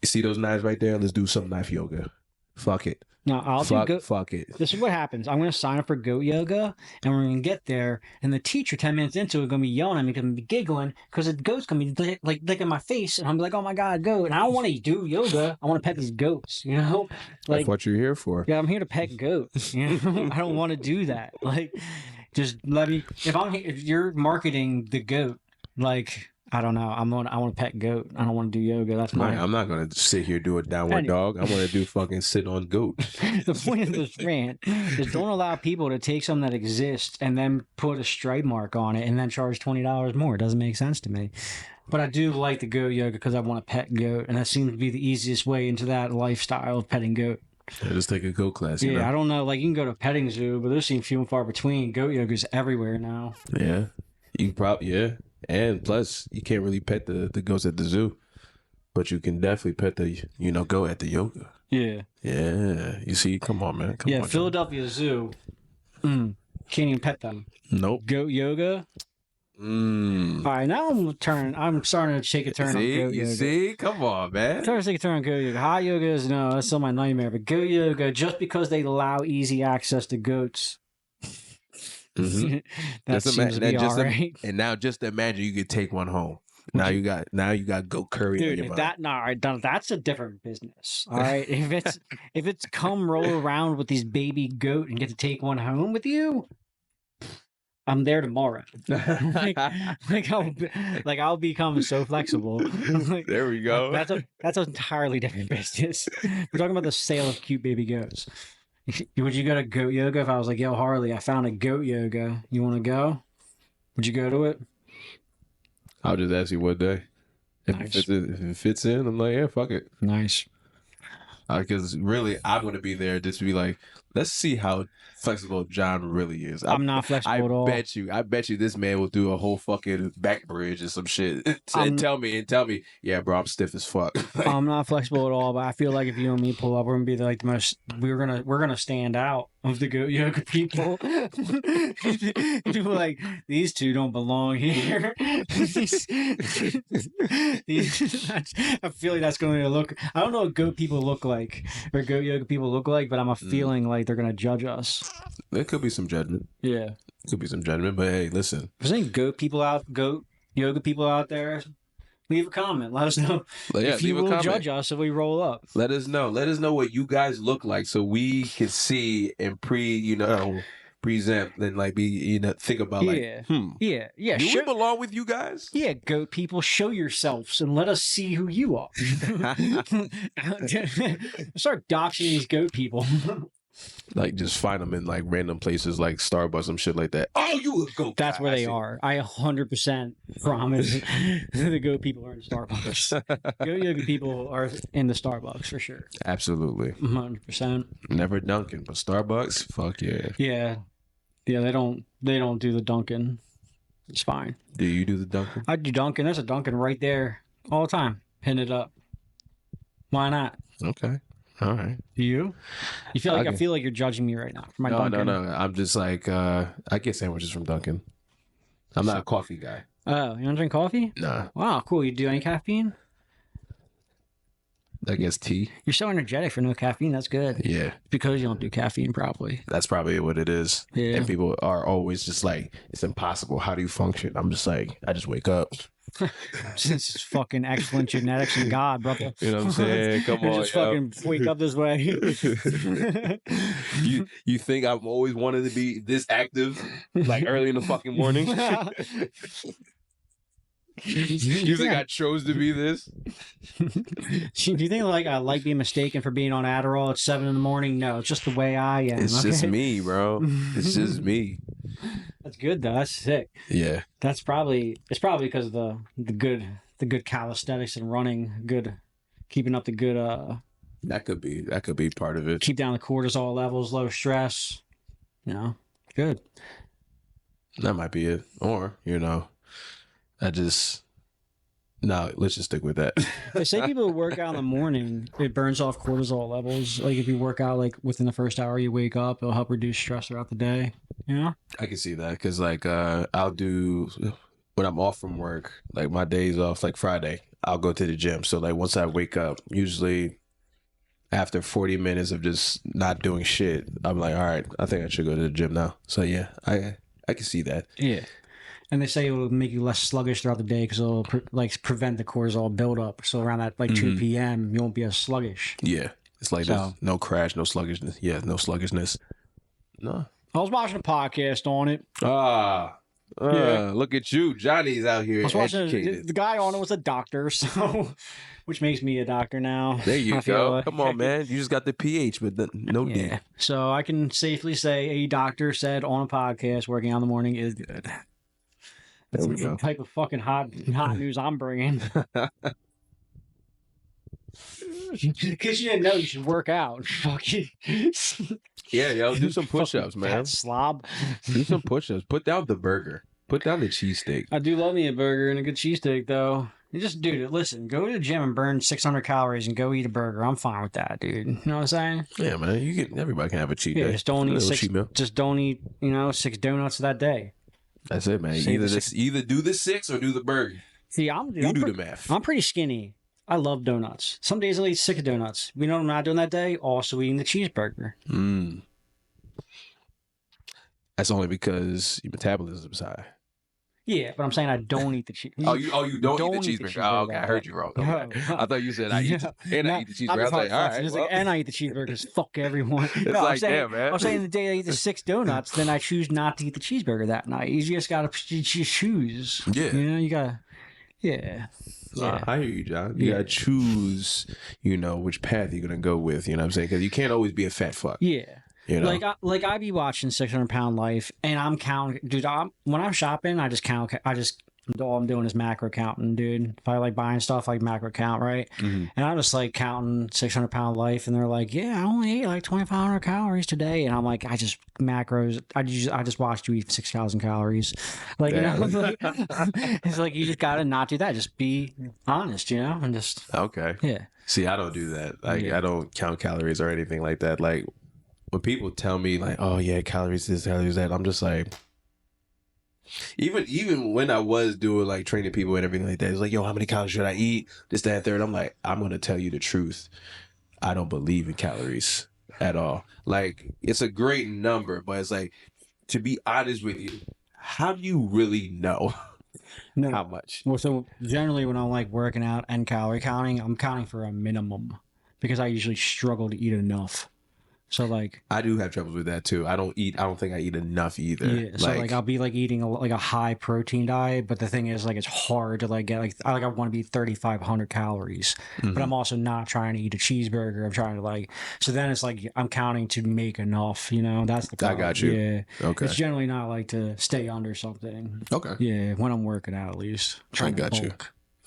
You see those knives right there? Let's do some knife yoga. Fuck it. No, Fuck it. This is what happens. I'm going to sign up for goat yoga, and we're going to get there, and the teacher 10 minutes into it is going to be yelling at me, going to be giggling, because the goat's going to be like licking my face, and I'm like, oh my god, goat. And I don't want to do yoga. I want to pet these goats, you know? Like, that's what you're here for. Yeah, I'm here to pet goats. You know? I don't want to do that. Like, just let me. If you're marketing the goat, like, I don't know. I want to pet goat. I don't want to do yoga. That's mine. I'm not going to sit here do a downward dog. I want to do fucking sit on goat. The point of this rant is don't allow people to take something that exists and then put a stripe mark on it and then charge $20 more. It doesn't make sense to me. But I do like the goat yoga because I want to pet goat, and that seems to be the easiest way into that lifestyle of petting goat. Yeah, just take a goat class. Yeah, you know? I don't know. Like, you can go to a petting zoo, but those seem few and far between. Goat yoga is everywhere now. Yeah, you can probably and plus you can't really pet the goats at the zoo, but you can definitely pet the goat at the yoga. Yeah. Yeah, you see, come on, man. Come on, Philadelphia Zoo. Can't even pet them. Nope. Goat yoga. All right, now I'm starting to take a turn on goat yoga. See, come on, man. I'm starting to take a turn on goat yoga. Hot yoga is that's still my nightmare. But goat yoga, just because they allow easy access to goats. Mm-hmm. That seems to be all right. And now just imagine you could take one home. Now you got goat curry. Dude, in your that's a different business. All right, if it's come roll around with these baby goat and get to take one home with you, I'm there tomorrow. I'll become so flexible. There we go. That's an entirely different business. We're talking about the sale of cute baby goats. Would you go to goat yoga if I was like, yo, Harley, I found a goat yoga. You want to go? Would you go to it? I'll just ask you what day. Nice. If it fits in, I'm like, yeah, fuck it. Nice. Because really, I'm going to be there just to be like, let's see how flexible John really is. I'm not flexible at all. I bet you this man will do a whole fucking back bridge or some shit. And tell me, yeah, bro, I'm stiff as fuck. I'm not flexible at all, but I feel like if you and me pull up, we're gonna be like the most. We're gonna stand out of the goat yoga people. People like, these two don't belong here. I feel like that's going to look. I don't know what goat people look like or goat yoga people look like, but I'm a feeling like they're gonna judge us. There could be some judgment. Yeah, could be some judgment, but hey, listen. If there's any goat yoga people out there, leave a comment. Let us know if you will judge us if we roll up. Let us know. Let us know what you guys look like so we can see and present and like be think about yeah. Do we belong with you guys? Yeah, goat people, show yourselves and let us see who you are. Start doxing these goat people. Like, just find them in like random places like Starbucks, some shit like that. Oh, you a goat? That's where they are. I 100% promise the goat people are in Starbucks. Goat yoga people are in the Starbucks for sure. Absolutely. 100%. Never Dunkin', but Starbucks, fuck yeah. Yeah. Yeah, they don't do the Dunkin'. It's fine. Do you do the Dunkin'? I do Dunkin'. There's a Dunkin' right there all the time. Pin it up. Why not? Okay. All right. You feel like I feel like you're judging me right now for my Dunkin'. No. I'm just like I get sandwiches from Dunkin'. I'm not a coffee guy. Oh, you don't drink coffee? Nah. Wow, cool. You do any caffeine? I guess tea. You're so energetic for no caffeine. That's good. Yeah. Because you don't do caffeine properly. That's probably what it is. Yeah. And people are always just like, it's impossible. How do you function? I'm just like, I just wake up. This is fucking excellent genetics and God, brother. You know what I'm saying? Come on, just fucking wake up this way. you think I've always wanted to be this active, like early in the fucking morning? You think I chose to be this? Do you think like I like being mistaken for being on Adderall at 7 a.m? No, it's just the way I am. It's just me, bro. It's just me. That's good though. That's sick. Yeah. It's probably because of the good calisthenics and running, good keeping up the good That could be part of it. keep down the cortisol levels, low stress. You know, good. That might be it. Or, let's just stick with that. They say people who work out in the morning, it burns off cortisol levels. Like if you work out like within the first hour you wake up, it'll help reduce stress throughout the day. Yeah, I can see that because like I'll do when I'm off from work, like my days off, like Friday, I'll go to the gym. So like once I wake up, usually after 40 minutes of just not doing shit, I'm like, all right, I think I should go to the gym now. So yeah, I can see that. yeah. And they say it will make you less sluggish throughout the day because it'll prevent the cortisol buildup. So around that 2 p.m. you won't be as sluggish. Yeah, it's like there's no crash, no sluggishness. Yeah, no sluggishness. No. I was watching a podcast on it. Look at you. Johnny's out here I was watching educated. the guy on it was a doctor, so which makes me a doctor now. There you I feel go. like. Come on, man. You just got the PH, but no D. Yeah. So I can safely say a doctor said on a podcast working out in the morning is good. That's There we the go. type of fucking hot news I'm bringing. Because you didn't know you should work out. Fuck you. Yeah, yo, do some push-ups, Fucking man. fat slob. Do some push-ups. Put down the burger. Put down the cheesesteak. I do love me a burger and a good cheesesteak, though. You just, dude, listen, go to the gym and burn 600 calories and go eat a burger. I'm fine with that, dude. You know what I'm saying? Yeah, man. Everybody can have a cheat Yeah, day. just don't A eat little six. cheat meal. Just don't eat, 6 donuts that day. That's it, man. Save the Either do the 6 or do the burger. See, You do the math. I'm pretty skinny. I love donuts. Some days I'll eat 6 donuts. You know what I'm not doing that day? Also eating the cheeseburger. That's only because your metabolism is high. Yeah, but I'm saying I don't eat the cheese. You don't eat the cheeseburger. Oh, okay, I heard you wrong. Okay. No. I thought you said I eat the cheeseburger. I was like, all right. It's like, and I eat the cheeseburgers. Fuck everyone. It's No, like, damn, man. I'm saying the day I eat the 6 donuts, then I choose not to eat the cheeseburger that night. You just gotta choose. Yeah. You gotta. Yeah. I hear you, John. You gotta choose, which path you're gonna go with. You know what I'm saying? Because you can't always be a fat fuck. Yeah. You know? Like I be watching 600 Pound Life, and I'm counting, dude. When I'm shopping, I just count. All I'm doing is macro counting, dude. If I like buying stuff, like macro count, right? Mm-hmm. And I'm just like counting 600 Pound Life, and they're like, "Yeah, I only ate like 2,500 calories today," and I'm like, I just macros. I just watched you eat 6,000 calories. Like it's like you just gotta not do that. Just be honest, and just Okay. yeah. See, I don't do that. Like, I don't count calories or anything like that. Like, when people tell me, like, oh, yeah, calories this, calories that, I'm just like, even when I was doing, like, training people and everything like that, it's like, yo, how many calories should I eat? This, that, and third. I'm like, I'm going to tell you the truth. I don't believe in calories at all. Like, it's a great number, but it's like, to be honest with you, how do you really know how much? Well, so generally when I'm like working out and calorie counting, I'm counting for a minimum because I usually struggle to eat enough. So like I do have troubles with that too. I don't think I eat enough either. Yeah. So like I'll be like eating a high protein diet, but the thing is like it's hard to like get I want to be 3,500 calories, but I'm also not trying to eat a cheeseburger. I'm trying to so then it's like I'm counting to make enough. That's the problem. I got you. Yeah. Okay. It's generally not like to stay under something. Okay. Yeah, when I'm working out at least. I got you.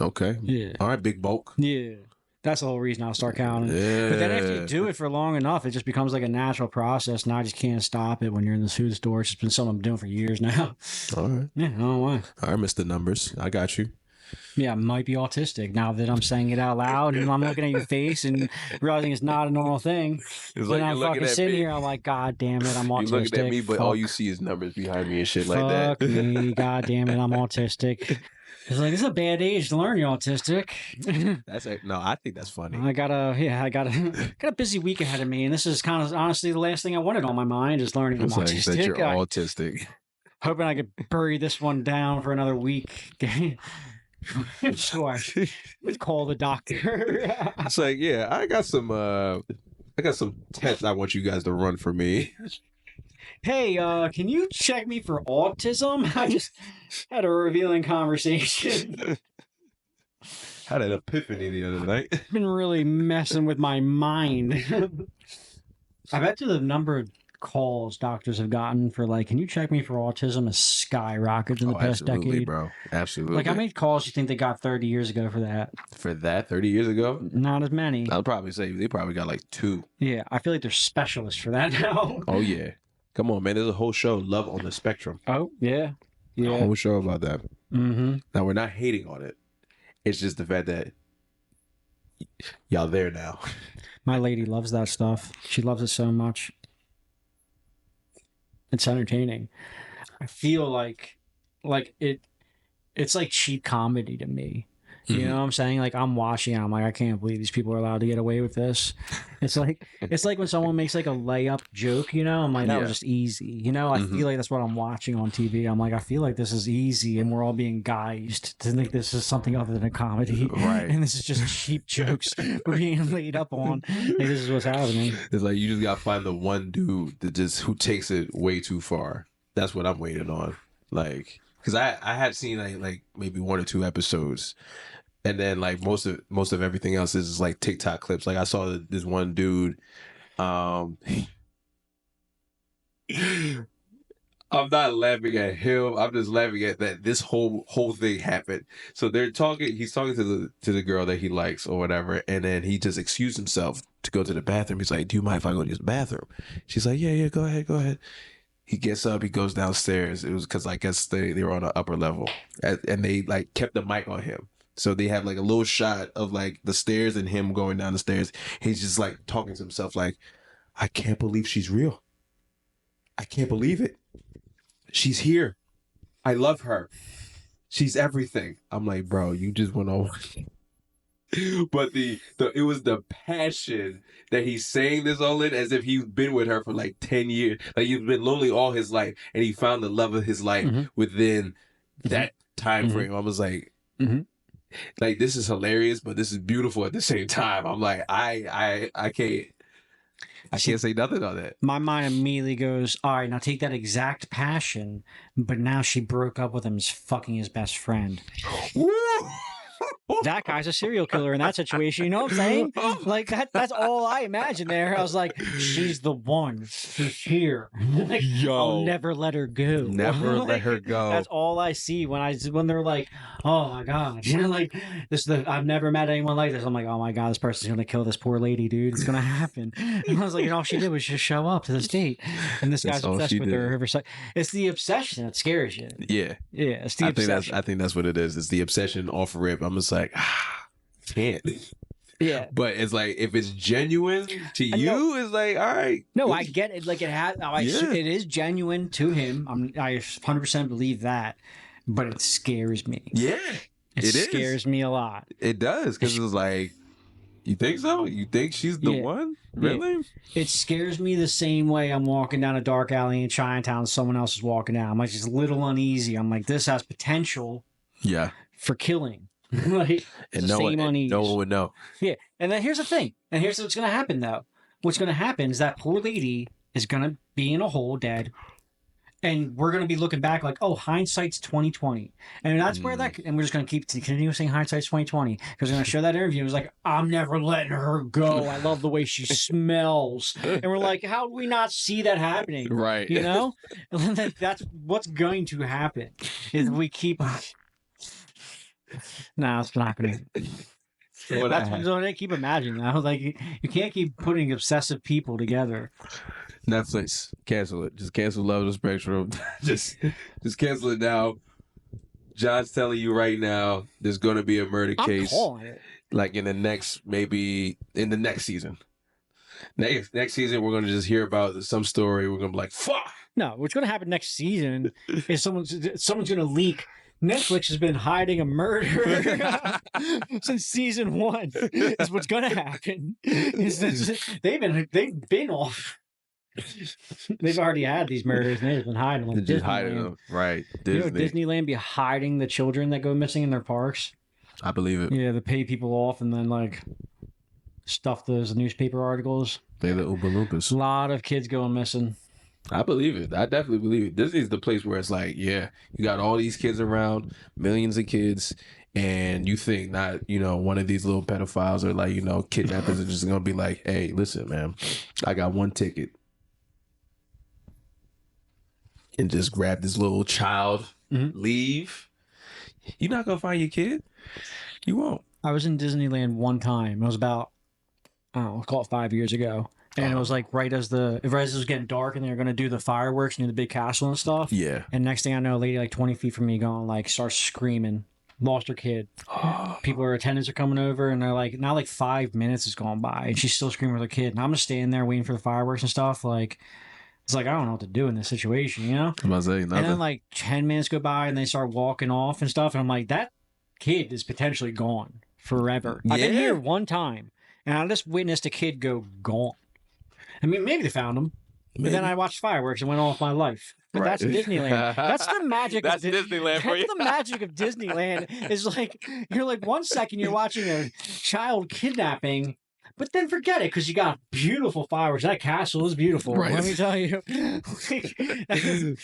Okay. Yeah. All right, big bulk. Yeah. That's the whole reason I'll start counting. Yeah. But then after you do it for long enough, it just becomes like a natural process. And I just can't stop it when you're in the food store. It's just been something I'm doing for years now. All right. Yeah, I don't know why. All right, Mr. Numbers. I got you. Yeah, I might be autistic now that I'm saying it out loud and I'm looking at your face and realizing it's not a normal thing. It's Then I'm fucking sitting here, I'm like, God damn it, I'm autistic. You're looking at me, but all you see is numbers behind me and shit like that. Fuck me, God damn it, I'm autistic. It's like, this is a bad age to learn you're autistic. No, I think that's funny. I got a busy week ahead of me, and this is kind of honestly the last thing I wanted on my mind is learning I'm It's like autistic. that you're autistic. Hoping I could bury this one down for another week. Sure. Let's call the doctor. It's like, yeah, I got some tests I want you guys to run for me. Hey, can you check me for autism? I just had a revealing conversation. Had an epiphany the other night. Been really messing with my mind. I bet you the number of calls doctors have gotten for like, can you check me for autism has skyrocketed in the past absolutely, decade. bro. Absolutely. Like, how many calls do you think they got 30 years ago for that? For that, 30 years ago? Not as many. I'll probably say they probably got like 2. Yeah, I feel like there's specialists for that now. Oh, yeah. Come on, man. There's a whole show, Love on the Spectrum. Oh, yeah. A Yeah. whole show about that. Mm-hmm. Now, we're not hating on it. It's just the fact that y'all there now. My lady loves that stuff. She loves it so much. It's entertaining. I feel like it's like cheap comedy to me. You know what I'm saying? Like, I'm watching, I'm like, I can't believe these people are allowed to get away with this. It's like when someone makes like a layup joke, you know? I'm like, that was just easy. You know, I feel like that's what I'm watching on TV. I'm like, I feel like this is easy and we're all being guised to think this is something other than a comedy. Right. And this is just cheap jokes we're being laid up on. Like, this is what's happening. It's like you just got to find the one dude that who takes it way too far. That's what I'm waiting on. Like, because I had seen like maybe 1 or 2 episodes. And then like most of everything else is like TikTok clips. Like I saw this one dude. I'm not laughing at him. I'm just laughing at that this whole thing happened. So they're talking. He's talking to the girl that he likes or whatever, and then he just excused himself to go to the bathroom. He's like, "Do you mind if I go to the bathroom?" She's like, "Yeah, go ahead." He gets up. He goes downstairs. It was because I guess they were on the upper level, and they like kept the mic on him. So they have like a little shot of like the stairs and him going down the stairs. He's just like talking to himself like, I can't believe she's real. I can't believe it. She's here. I love her. She's everything. I'm like, bro, you just went over. But it was the passion that he's saying this all in as if he's been with her for like 10 years. Like he's been lonely all his life and he found the love of his life within that time frame. I was like, like, this is hilarious, but this is beautiful at the same time. I'm like, I can't say nothing on that. My mind immediately goes, all right, now take that exact passion, but now she broke up with him, is fucking his best friend. That guy's a serial killer in that situation. You know what I'm saying? Like, that's all I imagine there. I was like, she's the one. She's here. Like, I'll never let her go. Never Like, let her go. That's all I see when they're like, oh my God. You know, like, I've never met anyone like this. I'm like, oh my God, this person's going to kill this poor lady, dude. It's going to happen. And I was like, and all she did was just show up to this date. And this guy's obsessed with her. It's the obsession that scares you. Yeah. Yeah, it's the obsession. I think that's what it is. It's the obsession off rip. I'm just like, can't. Yeah. But it's like, if it's genuine to you, it's like, all right. No, I get it. Like, it is genuine to him. I 100% believe that. But it scares me. Yeah. It scares me a lot. It does. Because it's like, you think so? You think she's the one? Really? Yeah. It scares me the same way I'm walking down a dark alley in Chinatown, someone else is walking down. I'm like, just a little uneasy. I'm like, this has potential for killing. Like, and no one would know. Yeah. And then here's the thing. And here's what's going to happen, though. What's going to happen is that poor lady is going to be in a hole dead. And we're going to be looking back like, oh, hindsight's 2020. And that's where and we're just going to continue saying hindsight's 2020. Because we're going to show that interview. It was like, I'm never letting her go. I love the way she smells. And we're like, how do we not see that happening? Right. You know? And that's what's going to happen. Is we keep... No, it's not going to... That's what I keep imagining. I was like, you can't keep putting obsessive people together. Netflix, cancel it. Just cancel Love on the Spectrum. just cancel it now. John's telling you right now, there's going to be a murder case. I'm calling it. Like in the next season. Next season, we're going to just hear about some story. We're going to be like, fuck. No, what's going to happen next season is someone's going to leak. Netflix has been hiding a murder since season 1. Is what's going to happen. They've been off. They've already had these murders and they've been hiding them. Like Just hiding Disneyland. them, right? You know, Disney. Disneyland be hiding the children that go missing in their parks. I believe it. Yeah, they pay people off and then like stuff those newspaper articles. They're the Oompa Loompas. A lot of kids going missing. I believe it. I definitely believe it. Disney's the place where it's like, yeah, you got all these kids around, millions of kids, and you think not, one of these little pedophiles or like, kidnappers are just gonna be like, hey, listen, man, I got one ticket. And just grab this little child, leave. You're not gonna find your kid. You won't. I was in Disneyland one time. It was about, I don't know, I'll call it 5 years ago. And it was like right as it was getting dark and they were going to do the fireworks near the big castle and stuff. Yeah. And next thing I know, a lady like 20 feet from me going like, starts screaming, lost her kid. Attendants are coming over and they're like, now like 5 minutes has gone by and she's still screaming with her kid. And I'm just standing there waiting for the fireworks and stuff. Like, it's like, I don't know what to do in this situation, you know? I'm about to say nothing. And then like 10 minutes go by and they start walking off and stuff. And I'm like, that kid is potentially gone forever. I've been here one time and I just witnessed a kid go gone. I mean, maybe they found him. But then I watched fireworks and went on with my life. But Right. that's Disneyland. That's the magic. That's Disneyland for you. That's the magic of Disneyland. Is like you're like 1 second you're watching a child kidnapping, but then forget it because you got beautiful fireworks. That castle is beautiful. Right. Let me tell you.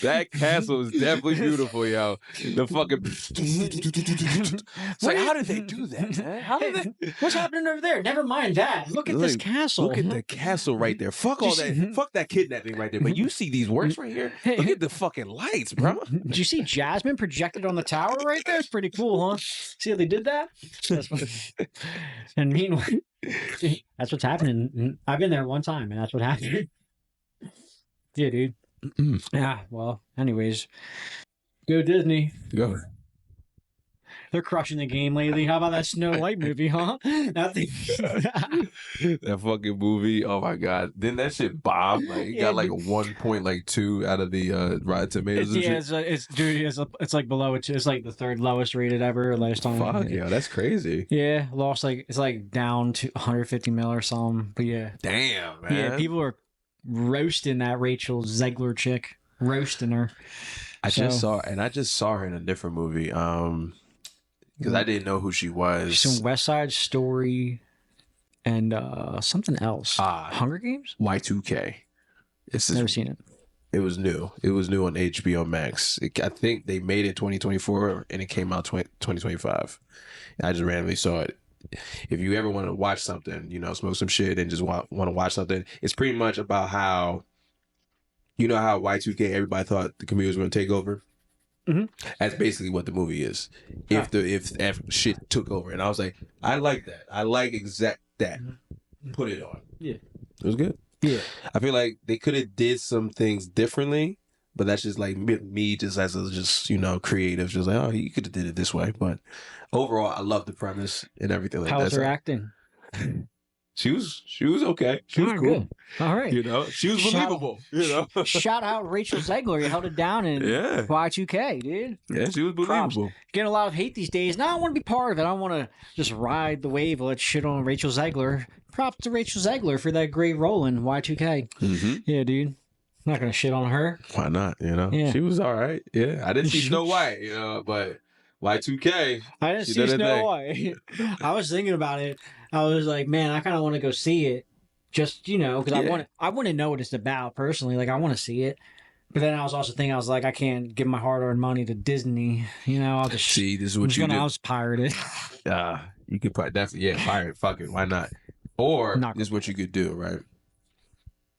That castle is definitely beautiful, yo. The fucking. It's like, how did they do that, man? How did they? What's happening over there? Never mind that. Look at this castle. Look at the castle right there. Fuck all that. Fuck that kidnapping right there. But you see these works right here? Look at the fucking lights, bro. Did you see Jasmine projected on the tower right there? It's pretty cool, huh? See how they did that? And meanwhile, that's what's happening. I've been there one time, and that's what happened. Yeah, dude. Yeah, well, anyways. Go Disney. Go. They're crushing the game lately. How about that Snow White movie, huh? That fucking movie. Oh my god! Then that shit bombed. Like it got like 1.2 out of the Rotten Tomatoes. And shit. It's like below it. It's like the third lowest rated ever. Last time. Fuck yeah, that's crazy. Yeah, lost it's like down to 150 mil or something. But yeah, Damn, man. yeah, people are roasting that Rachel Zegler chick, roasting her. I just saw her in a different movie. Because I didn't know who she was. She's in West Side Story and something else. Hunger Games? Y2K. Never seen it. It was new. It was new on HBO Max. I think they made it 2024 and it came out 2025. I just randomly saw it. If you ever want to watch something, smoke some shit and just want to watch something, it's pretty much about how, how Y2K, everybody thought the computers were going to take over. Mm-hmm. That's basically what the movie is. If shit took over, and I was like, I like that. I like exact that. Put it on. Yeah, it was good. Yeah, I feel like they could have did some things differently, but that's just like me, just as a creative, just like, oh, you could have did it this way. But overall, I love the premise and everything. Like how was that. her acting? She was okay. She was cool. Good. All right. She was believable. Shout out Rachel Zegler. You held it down in Y2K, dude. Yeah, she was Props. believable. Getting a lot of hate these days. Now I want to be part of it. I want to just ride the wave. Let's shit on Rachel Zegler. Props to Rachel Zegler for that great role in Y2K. Mm-hmm. Yeah, dude. I'm not going to shit on her. Why not? Yeah. She was all right. Yeah, I didn't see Snow White, but Y2K. I didn't see Snow White. I was thinking about it. I was like, man, I kind of want to go see it. Just, because I want to know what it's about personally. Like, I want to see it. But then I was also thinking, I was like, I can't give my hard-earned money to Disney. I'll just see. This is what you do. I'll just pirate it. You could probably definitely pirate. Fuck it. Why not? Or this is what you could do, right?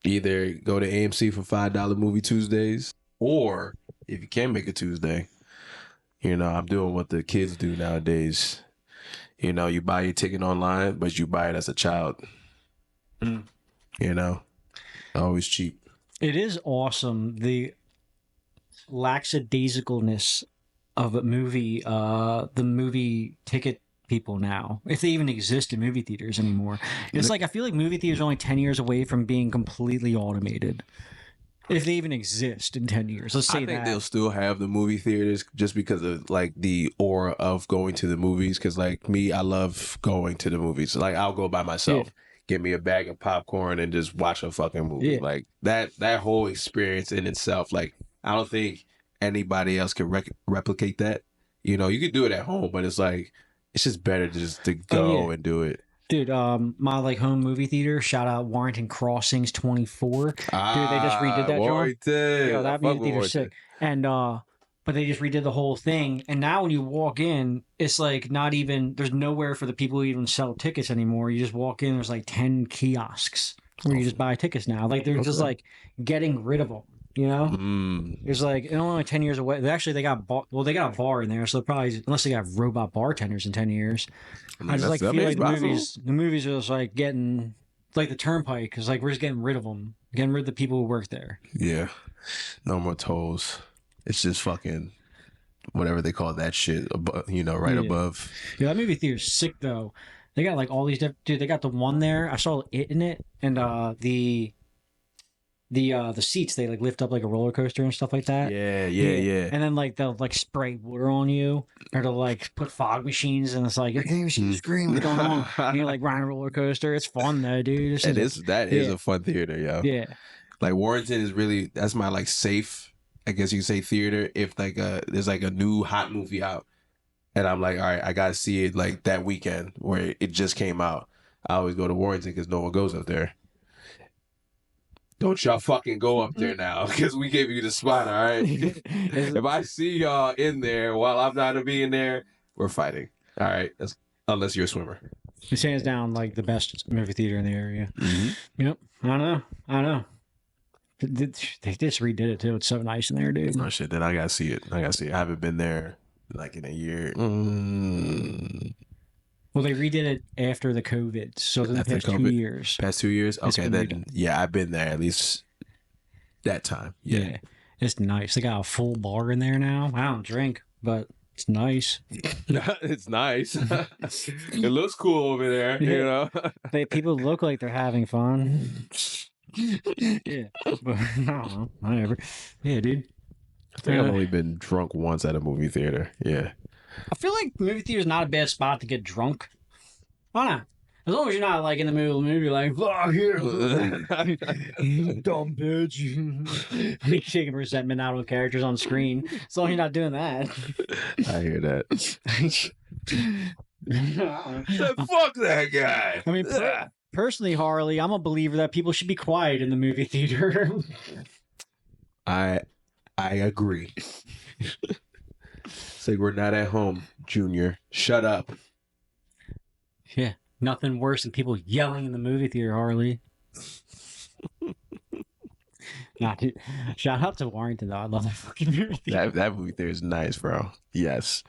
Either go to AMC for $5 movie Tuesdays, or if you can't make a Tuesday, I'm doing what the kids do nowadays. You buy your ticket online, but you buy it as a child. Always cheap. It is awesome, the lackadaisicalness of a movie, the movie ticket people now, if they even exist in movie theaters anymore. It's like, I feel like movie theaters are only 10 years away from being completely automated. If they even exist in 10 years, let's say that. I think they'll still have the movie theaters just because of like the aura of going to the movies. Because like me, I love going to the movies. Like I'll go by myself. get me a bag of popcorn and just watch a fucking movie. Yeah. Like that whole experience in itself. Like I don't think anybody else can replicate that. You know, you could do it at home, but it's like it's just better just to go and do it. Dude, my like home movie theater, shout out Warrington Crossings 24. Dude, they just redid that joint. Yeah, that movie theater's sick. And but they just redid the whole thing. And now when you walk in, it's like not even there's nowhere for the people who even sell tickets anymore. You just walk in, there's like 10 kiosks where you just buy tickets now. Like they're just like getting rid of them. You know, there's like only 10 years away. They got they got a bar in there, so probably unless they got robot bartenders in 10 years. I just like feel like the movies are just like getting like the Turnpike because like we're just getting rid of them, getting rid of the people who work there. Yeah, no more tolls. It's just fucking whatever they call that shit. You know, right above. Yeah, that movie theater's sick though. They got like all these different. Dude, they got the one there. I saw it in it, and the seats they like lift up like a roller coaster and stuff like that. Yeah. And then like they'll like spray water on you, or they'll like put fog machines, and it's like you can't even see the screen. What's going on? And you're like riding a roller coaster. It's fun though, dude. That is a fun theater, yo. Yeah. Like Warrington is really that's my like safe, I guess you could say theater. If like there's like a new hot movie out, and I'm like, all right, I gotta see it like that weekend where it just came out. I always go to Warrington because no one goes up there. Don't y'all fucking go up there now because we gave you the spot, all right? If I see y'all in there while I'm not being there, we're fighting, all right? Unless you're a swimmer. It's hands down like the best movie theater in the area. Mm-hmm. Yep, I know. They just redid it too. It's so nice in there, dude. Oh shit, then I gotta see it. I haven't been there like in a year. Well, they redid it after the COVID, so in the past 2 years. Past 2 years? Okay, then yeah, I've been there at least that time. Yeah. It's nice. They got a full bar in there now. I don't drink, but it's nice. It's nice. It looks cool over there, you know. People look like they're having fun. Yeah, but I don't know. Whatever. Yeah, dude. I think I've only been drunk once at a movie theater. Yeah. I feel like movie theater is not a bad spot to get drunk. Why not? As long as you're not like in the middle of the movie, like, here, dumb bitch. Shaking resentment out of characters on screen. As long as you're not doing that. I hear that. Fuck that guy. I mean, personally, Harley, I'm a believer that people should be quiet in the movie theater. I agree. Say we're not at home, Junior. Shut up. Yeah, nothing worse than people yelling in the movie theater, Harley. Nah, dude. Shout out to Warrington, though. I love that fucking movie theater. That movie theater is nice, bro. Yes.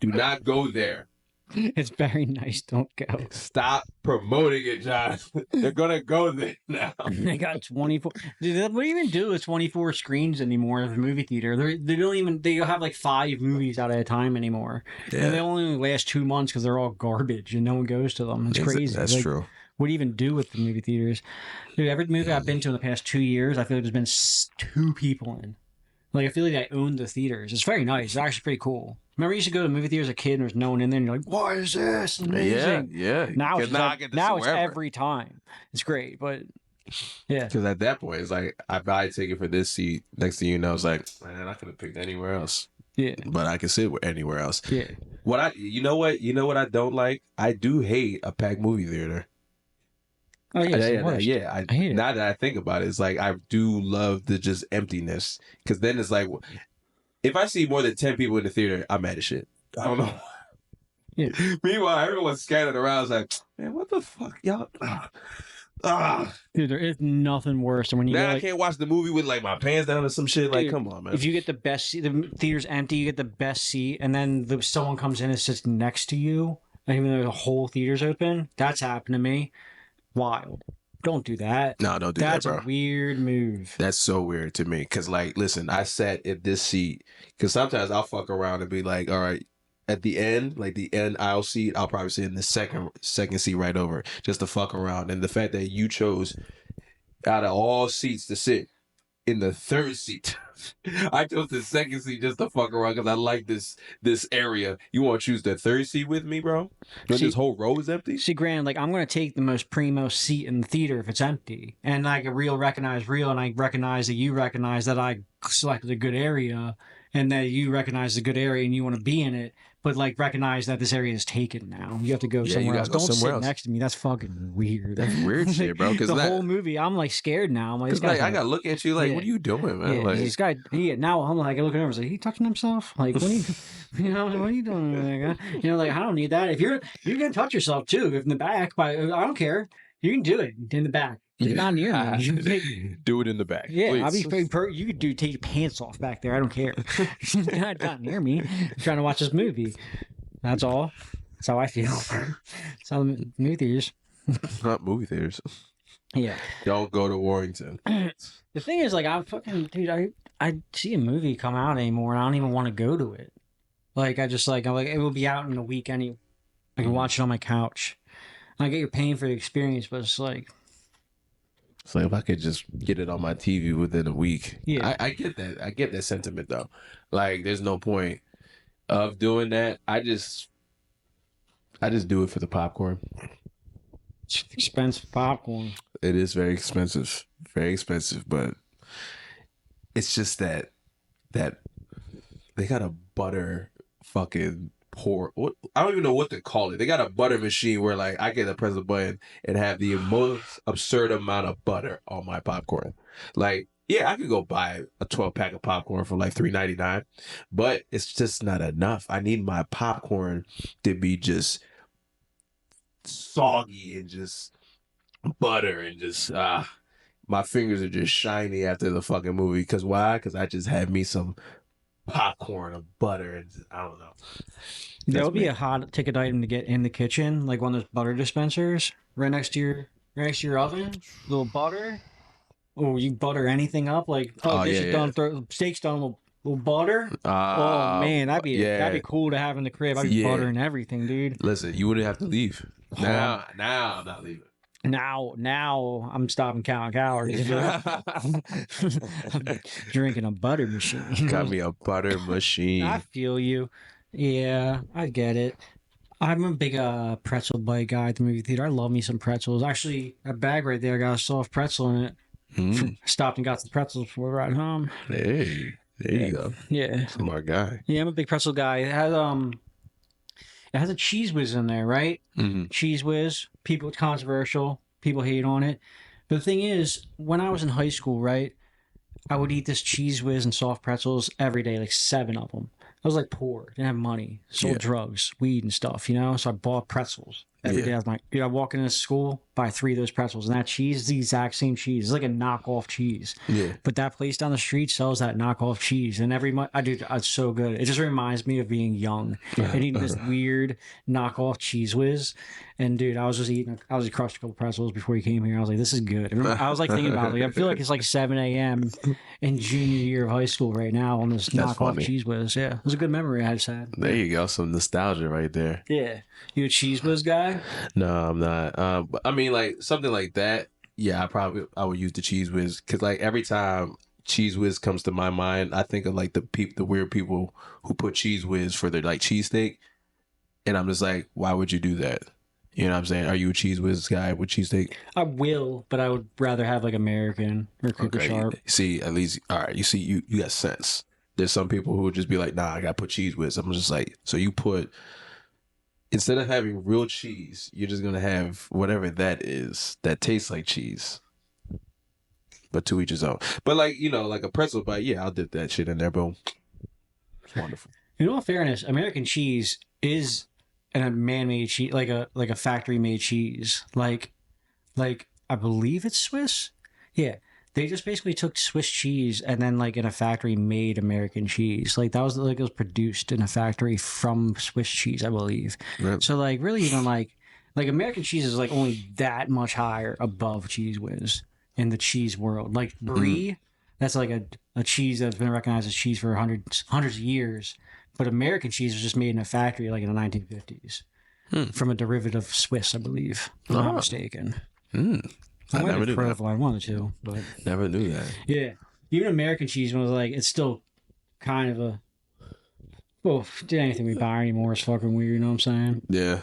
Do not go there. It's very nice. Don't go. Stop promoting it, John. They're gonna go there now. They got 24. Dude, what do you even do with 24 screens anymore in the movie theater? They don't even. They have like 5 movies out at a time anymore, and they only last 2 months because they're all garbage and no one goes to them. It's crazy. That's like, true. What do you even do with the movie theaters? Dude, every movie I've been to in the past 2 years, I feel like there's been 2 people in. Like, I feel like I own the theaters. It's very nice. It's actually pretty cool. Remember, you used to go to movie theaters as a kid and there's no one in there and you're like, what is this? Amazing. Yeah. Now it's every time. It's great, but yeah. Because at that point, it's like, I buy a ticket for this seat. Next thing you know, it's like, man, I could have picked anywhere else. Yeah. But I can sit anywhere else. Yeah. You know what I don't like? I do hate a packed movie theater. Oh, yeah. I hate it. Now that I think about it, it's like I do love the just emptiness. Because then it's like, if I see more than 10 people in the theater, I'm mad as shit. I don't know. Yeah. Meanwhile, everyone's scattered around. It's like, man, what the fuck, y'all? Dude, there is nothing worse than when you now I can't watch the movie with like my pants down or some shit. Like, dude, come on, man. If you get the best seat, the theater's empty, you get the best seat, and then someone comes in and sits next to you, and even though the whole theater's open, that's happened to me. Wild. Don't do that. No, don't do that, bro. That's a weird move. That's so weird to me. Because, like, listen, I sat at this seat. Because sometimes I'll fuck around and be like, all right, at the end, like the end aisle seat, I'll probably sit in the second seat right over just to fuck around. And the fact that you chose out of all seats to sit in the third seat. I chose the second seat just to fuck around because I like this area. You want to choose the third seat with me, bro? When this whole row is empty? See, Grant, like, I'm going to take the most primo seat in the theater if it's empty. And like a real recognize real, and I recognize that you recognize that I selected a good area, and that you recognize the good area and you want to be in it, but like recognize that this area is taken now. You have to go somewhere else. Don't sit next to me. That's fucking weird. That's weird shit, bro. Because the whole movie, I'm like scared now. I'm like, this I gotta look at you like, what are you doing, man? Yeah, like, this guy. Now I'm like, I look over, like, he touching himself? Like, what are you, what are you doing? Like, I don't need that. If you can touch yourself too, if in the back, but I don't care. You can do it in the back. You're not near me. Do it in the back. Yeah, please. I'll be. You could take your pants off back there. I don't care. You're not near me. I'm trying to watch this movie. That's all. That's how I feel. That's how movie theaters. Not movie theaters. Yeah. Don't go to Warrington. The thing is, like, I'm fucking dude. I see a movie come out anymore, and I don't even want to go to it. Like, I'm like, it will be out in a week anyway. I can watch it on my couch. I get you're paying for the experience, but it's like. It's like if I could just get it on my TV within a week. Yeah. I get that. I get that sentiment though. Like there's no point of doing that. I just do it for the popcorn. It's expensive popcorn. It is very expensive. Very expensive, but it's just that they got a butter fucking pour. I don't even know what to call it. They got a butter machine where like I get to press a button and have the most absurd amount of butter on my popcorn. Like, yeah, I could go buy a 12-pack of popcorn for like $3.99, but it's just not enough. I need my popcorn to be just soggy and just butter and just my fingers are just shiny after the fucking movie. Because why? Because I just had me some popcorn of butter and I don't know. That would be a hot ticket item to get in the kitchen, like one of those butter dispensers right next to your oven. Little butter. Oh, you butter anything up? Like, this is done. Throw steak's done. Little butter. Oh man, that'd be cool to have in the crib. I'd be buttering everything, dude. Listen, you wouldn't have to leave. Now I'm not leaving. Now I'm stopping counting calories. I'm drinking a butter machine. Got me a butter machine. I feel you. Yeah, I get it. I'm a big pretzel bite guy at the movie theater. I love me some pretzels. Actually, that bag right there got a soft pretzel in it. Stopped and got some pretzels before we ride home. Hey, there you go. Yeah. Smart guy. Yeah, I'm a big pretzel guy. It has a cheese whiz in there, right? Mm-hmm. Cheese whiz. People, it's controversial. People hate on it. But the thing is, when I was in high school, right, I would eat this cheese whiz and soft pretzels every day, like 7 of them. I was like poor, didn't have money, sold drugs, weed and stuff, So I bought pretzels every day. I was like, I walk into school, buy 3 of those pretzels, and that cheese is the exact same cheese. It's like a knockoff cheese. Yeah. But that place down the street sells that knockoff cheese, and every month, it's so good. It just reminds me of being young and eating this weird knockoff cheese whiz. And dude, I was crushed a couple pretzels before you came here. I was like, this is good. I was like thinking about it. I feel like it's like 7 a.m. in junior year of high school right now on this knockoff cheese whiz. Yeah, it was a good memory I just had. There you go, some nostalgia right there. Yeah, you a cheese whiz guy? No, I'm not. But I mean, like something like that. Yeah, I would use the cheese whiz because like every time cheese whiz comes to my mind, I think of like the weird people who put cheese whiz for their like cheesesteak, and I'm just like, why would you do that? You know what I'm saying? Are you a cheese whiz guy with cheesesteak? I will, but I would rather have like American or Cooper Sharp. See, at least, all right, you see, you got sense. There's some people who would just be like, nah, I got to put cheese whiz. I'm just like, so you put, instead of having real cheese, you're just going to have whatever that is that tastes like cheese. But to each his own. But like, like a pretzel bite, yeah, I'll dip that shit in there, boom. It's wonderful. In all fairness, American cheese is a man-made cheese, like a factory-made cheese. Like I believe it's Swiss. Yeah, they just basically took Swiss cheese and then like in a factory made American cheese. Like that was like it was produced in a factory from Swiss cheese, I believe. Right. So like really even like American cheese is like only that much higher above Cheese Whiz in the cheese world. Like Brie, that's like a cheese that's been recognized as cheese for hundreds of years. But American cheese was just made in a factory like in the 1950s from a derivative Swiss, I believe. If I'm not mistaken. I never knew that. I wanted to, but never knew that. Yeah. even American cheese was like, it's still kind of a. Well, anything we buy anymore is fucking weird. You know what I'm saying? Yeah.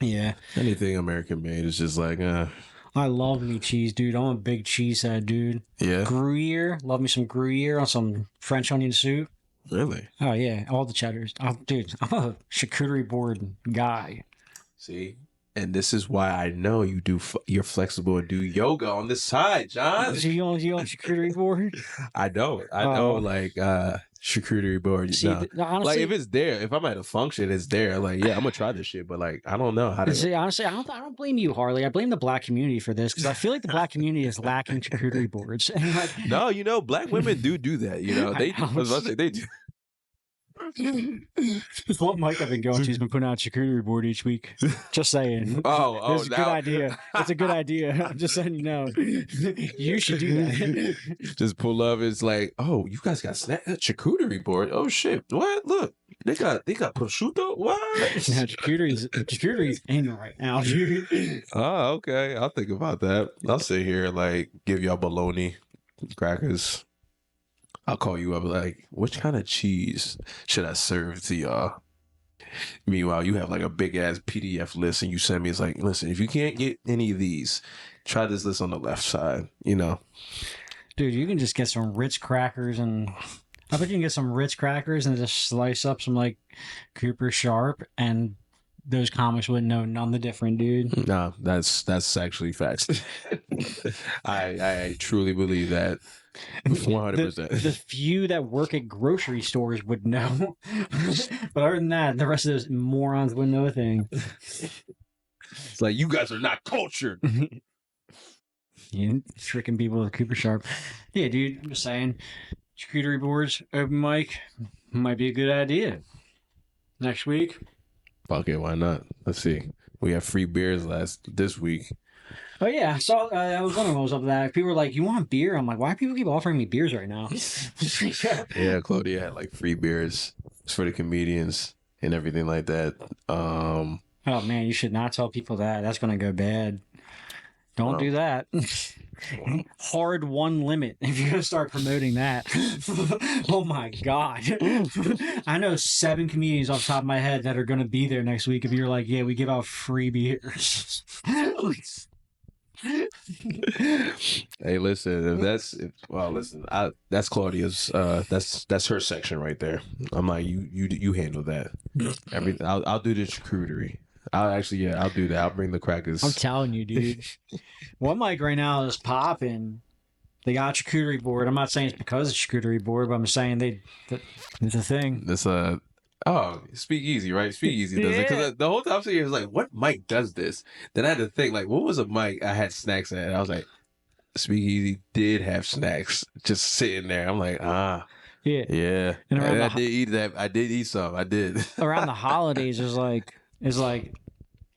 Yeah. Anything American made is just like, I love me cheese, dude. I'm a big cheese head, dude. yeah. Gruyere, love me some Gruyere on some French onion soup. Really? Oh yeah, all the cheddars. Dude, I'm a charcuterie board guy. See? And this is why I know you're flexible and do yoga on the side, John. So you on charcuterie board? I know like charcuterie board. See, No. honestly, Like if it's there, if I'm at a function, it's there. Like, yeah, I'm gonna try this shit, but like I don't know how to. see, honestly, I don't blame you, Harley. I blame the black community for this because I feel like the black community is lacking charcuterie boards. And like, No, black women do that. They I was about to say they do. What Mike I've been going to, he's been putting out a charcuterie board each week. Just saying. Oh, it's a good idea. It's a good idea. I'm just letting you know. You should do that. Just pull up. It's like, oh, you guys got charcuterie board. Oh shit! What? Look, they got prosciutto. What? Yeah, charcuterie's in right now, dude. Oh, okay. I'll think about that. I'll sit here and like give y'all bologna, crackers. I'll call you up like, which kind of cheese should I serve to y'all? Meanwhile, you have like a big ass PDF list and you send me, it's like, listen, if you can't get any of these, try this list on the left side, Dude, you can just get some Ritz crackers and I bet you can get some Ritz crackers and just slice up some like Cooper Sharp and those comics wouldn't know none the different, dude. No, that's actually facts. I truly believe that. 100%. The few that work at grocery stores would know. But other than that, the rest of those morons wouldn't know a thing. It's like, you guys are not cultured. You tricking people with Cooper Sharp. Yeah, dude, I'm just saying. Charcuterie boards, open mic, might be a good idea. Next week. Fuck it, why not? Let's see. We have free beers this week. Oh yeah, so I was wondering what was up with that. People were like, "You want beer?" I'm like, "Why do people keep offering me beers right now?" Yeah, Claudia had like free beers for the comedians and everything like that. Oh man, you should not tell people that. That's gonna go bad. Don't do that. Hard one limit if you're gonna start promoting that. Oh my god. I know 7 comedians off the top of my head that are gonna be there next week if you're like, yeah, we give out free beers. Hey, listen, that's Claudia's that's her section right there. I'm like, you handle that. Everything I'll do the charcuterie. I'll do that. I'll bring the crackers. I'm telling you, dude. One mic right now is popping. They got a charcuterie board. I'm not saying it's because it's a charcuterie board, but I'm saying it's a thing. This Speakeasy, right? Speakeasy does it. Because the whole time I was here, was like, what mic does this? Then I had to think, like, what was a mic I had snacks at? And I was like, Speakeasy did have snacks just sitting there. I'm like, yeah. And I did eat that. I did eat some. I did. Around the holidays, is like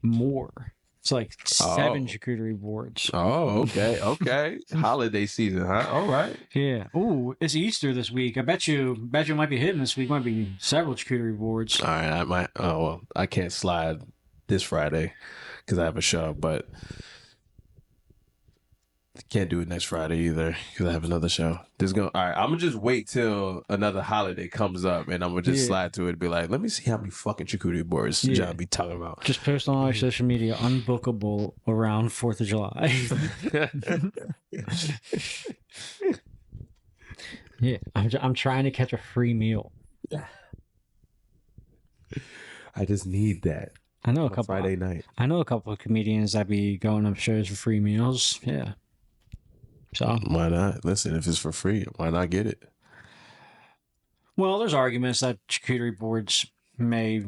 more. It's like 7 charcuterie boards. Oh, okay. Holiday season, huh? All right. Yeah. Ooh, it's Easter this week. I bet you might be hitting this week. Might be several charcuterie boards. All right, I might. Oh well, I can't slide this Friday because I have a show, but can't do it next Friday either because I have another show. All right, I'm gonna just wait till another holiday comes up and I'm gonna just slide to it and be like, let me see how many fucking charcuterie boards John be talking about. Just post on our social media, unbookable around 4th of July. Yeah, I'm trying to catch a free meal. I just need that. I know a couple Friday night. I know a couple of comedians that be going up shows for free meals. Yeah. So why not? Listen, if it's for free, why not get it? Well, there's arguments that charcuterie boards may,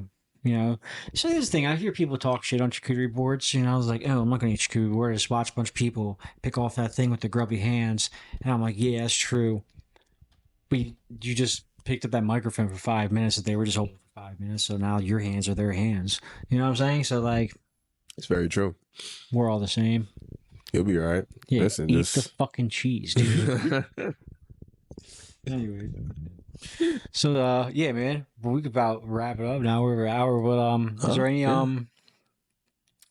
So here's the thing. I hear people talk shit on charcuterie boards. I was like, oh, I'm not going to eat charcuterie board. I just watch a bunch of people pick off that thing with the grubby hands. And I'm like, yeah, that's true. But you just picked up that microphone for 5 minutes that they were just holding for 5 minutes. So now your hands are their hands. You know what I'm saying? So like, it's very true. We're all the same. You'll be all right. Yeah, eat the fucking cheese, dude. Anyway. So, yeah, man. We could about wrap it up now. We're an hour. But, is there any,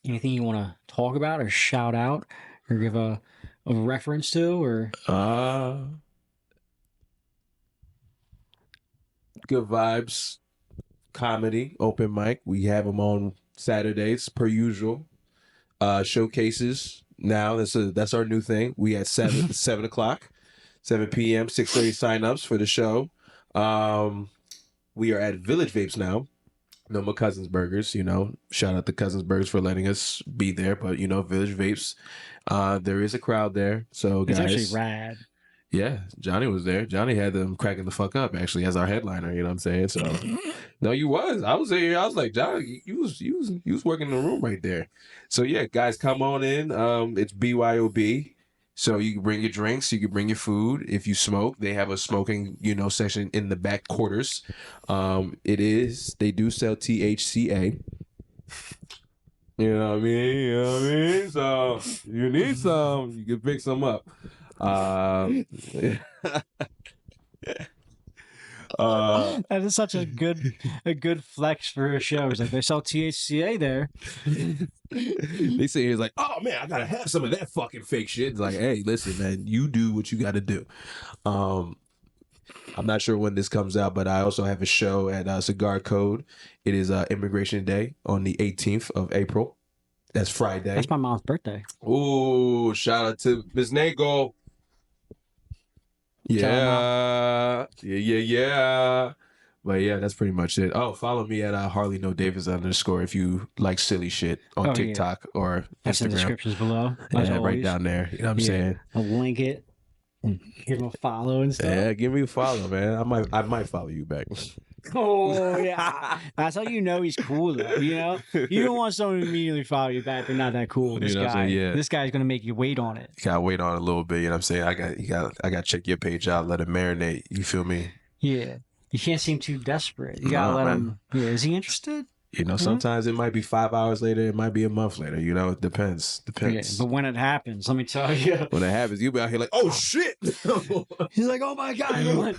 anything you want to talk about or shout out or give a reference to or? Good Vibes Comedy Open Mic. We have them on Saturdays per usual. Showcases now. That's our new thing. We at 7 o'clock, 7 p.m. 6:30 signups for the show. We are at Village Vapes now. No more Cousins Burgers, Shout out to Cousins Burgers for letting us be there. But Village Vapes, there is a crowd there. So guys, it's actually rad. Yeah, Johnny was there. Johnny had them cracking the fuck up actually as our headliner. You know what I'm saying? So no, you was. I was there. I was like, Johnny, you was working in the room right there. So yeah, guys, come on in. It's BYOB. So you can bring your drinks, you can bring your food. If you smoke, they have a smoking, section in the back quarters. They do sell THCA. You know what I mean? So you need some, you can pick some up. That is such a good flex for a show. It's like they sell THCA there. They say it's like, oh man, I gotta have some of that fucking fake shit. It's like, hey, listen, man, you do what you gotta do. I'm not sure when this comes out, but I also have a show at Cigar Code. It is Immigration Day on the 18th of April. That's Friday. That's my mom's birthday. Oh, shout out to Miss Nago. Yeah. But yeah, that's pretty much it. Oh, follow me at Harley No Davis _ if you like silly shit on TikTok or that's Instagram. In the descriptions below. Yeah, right down there. You know what I'm saying? I'll link it. Give him a follow and stuff. Yeah, give me a follow, man. I might follow you back. Oh yeah, that's how you know he's cool though. You don't want someone to immediately follow you back. They're not that cool. This guy, this guy's gonna make you wait on it. You gotta wait on it a little bit. You know what I'm saying? I got to check your page out, let it marinate. You feel me? Yeah, you can't seem too desperate. You gotta let him. Yeah, is he interested? Sometimes it might be 5 hours later. It might be a month later. It depends. Yeah, but when it happens, let me tell you. When it happens, you'll be out here like, oh shit. He's like, oh my god, everyone.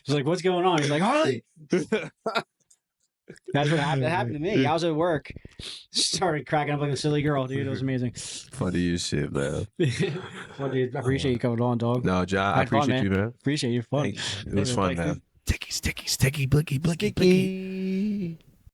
He's like, what's going on? He's like, Harley. That's what happened. That happened to me. I was at work. Started cracking up like a silly girl, dude. It was amazing. Funny as shit, man. Well, dude, I appreciate you coming on, dog. No, John, I appreciate you, man. Appreciate you. Fun. It was fun, man. Sticky, blicky, blicky, blicky.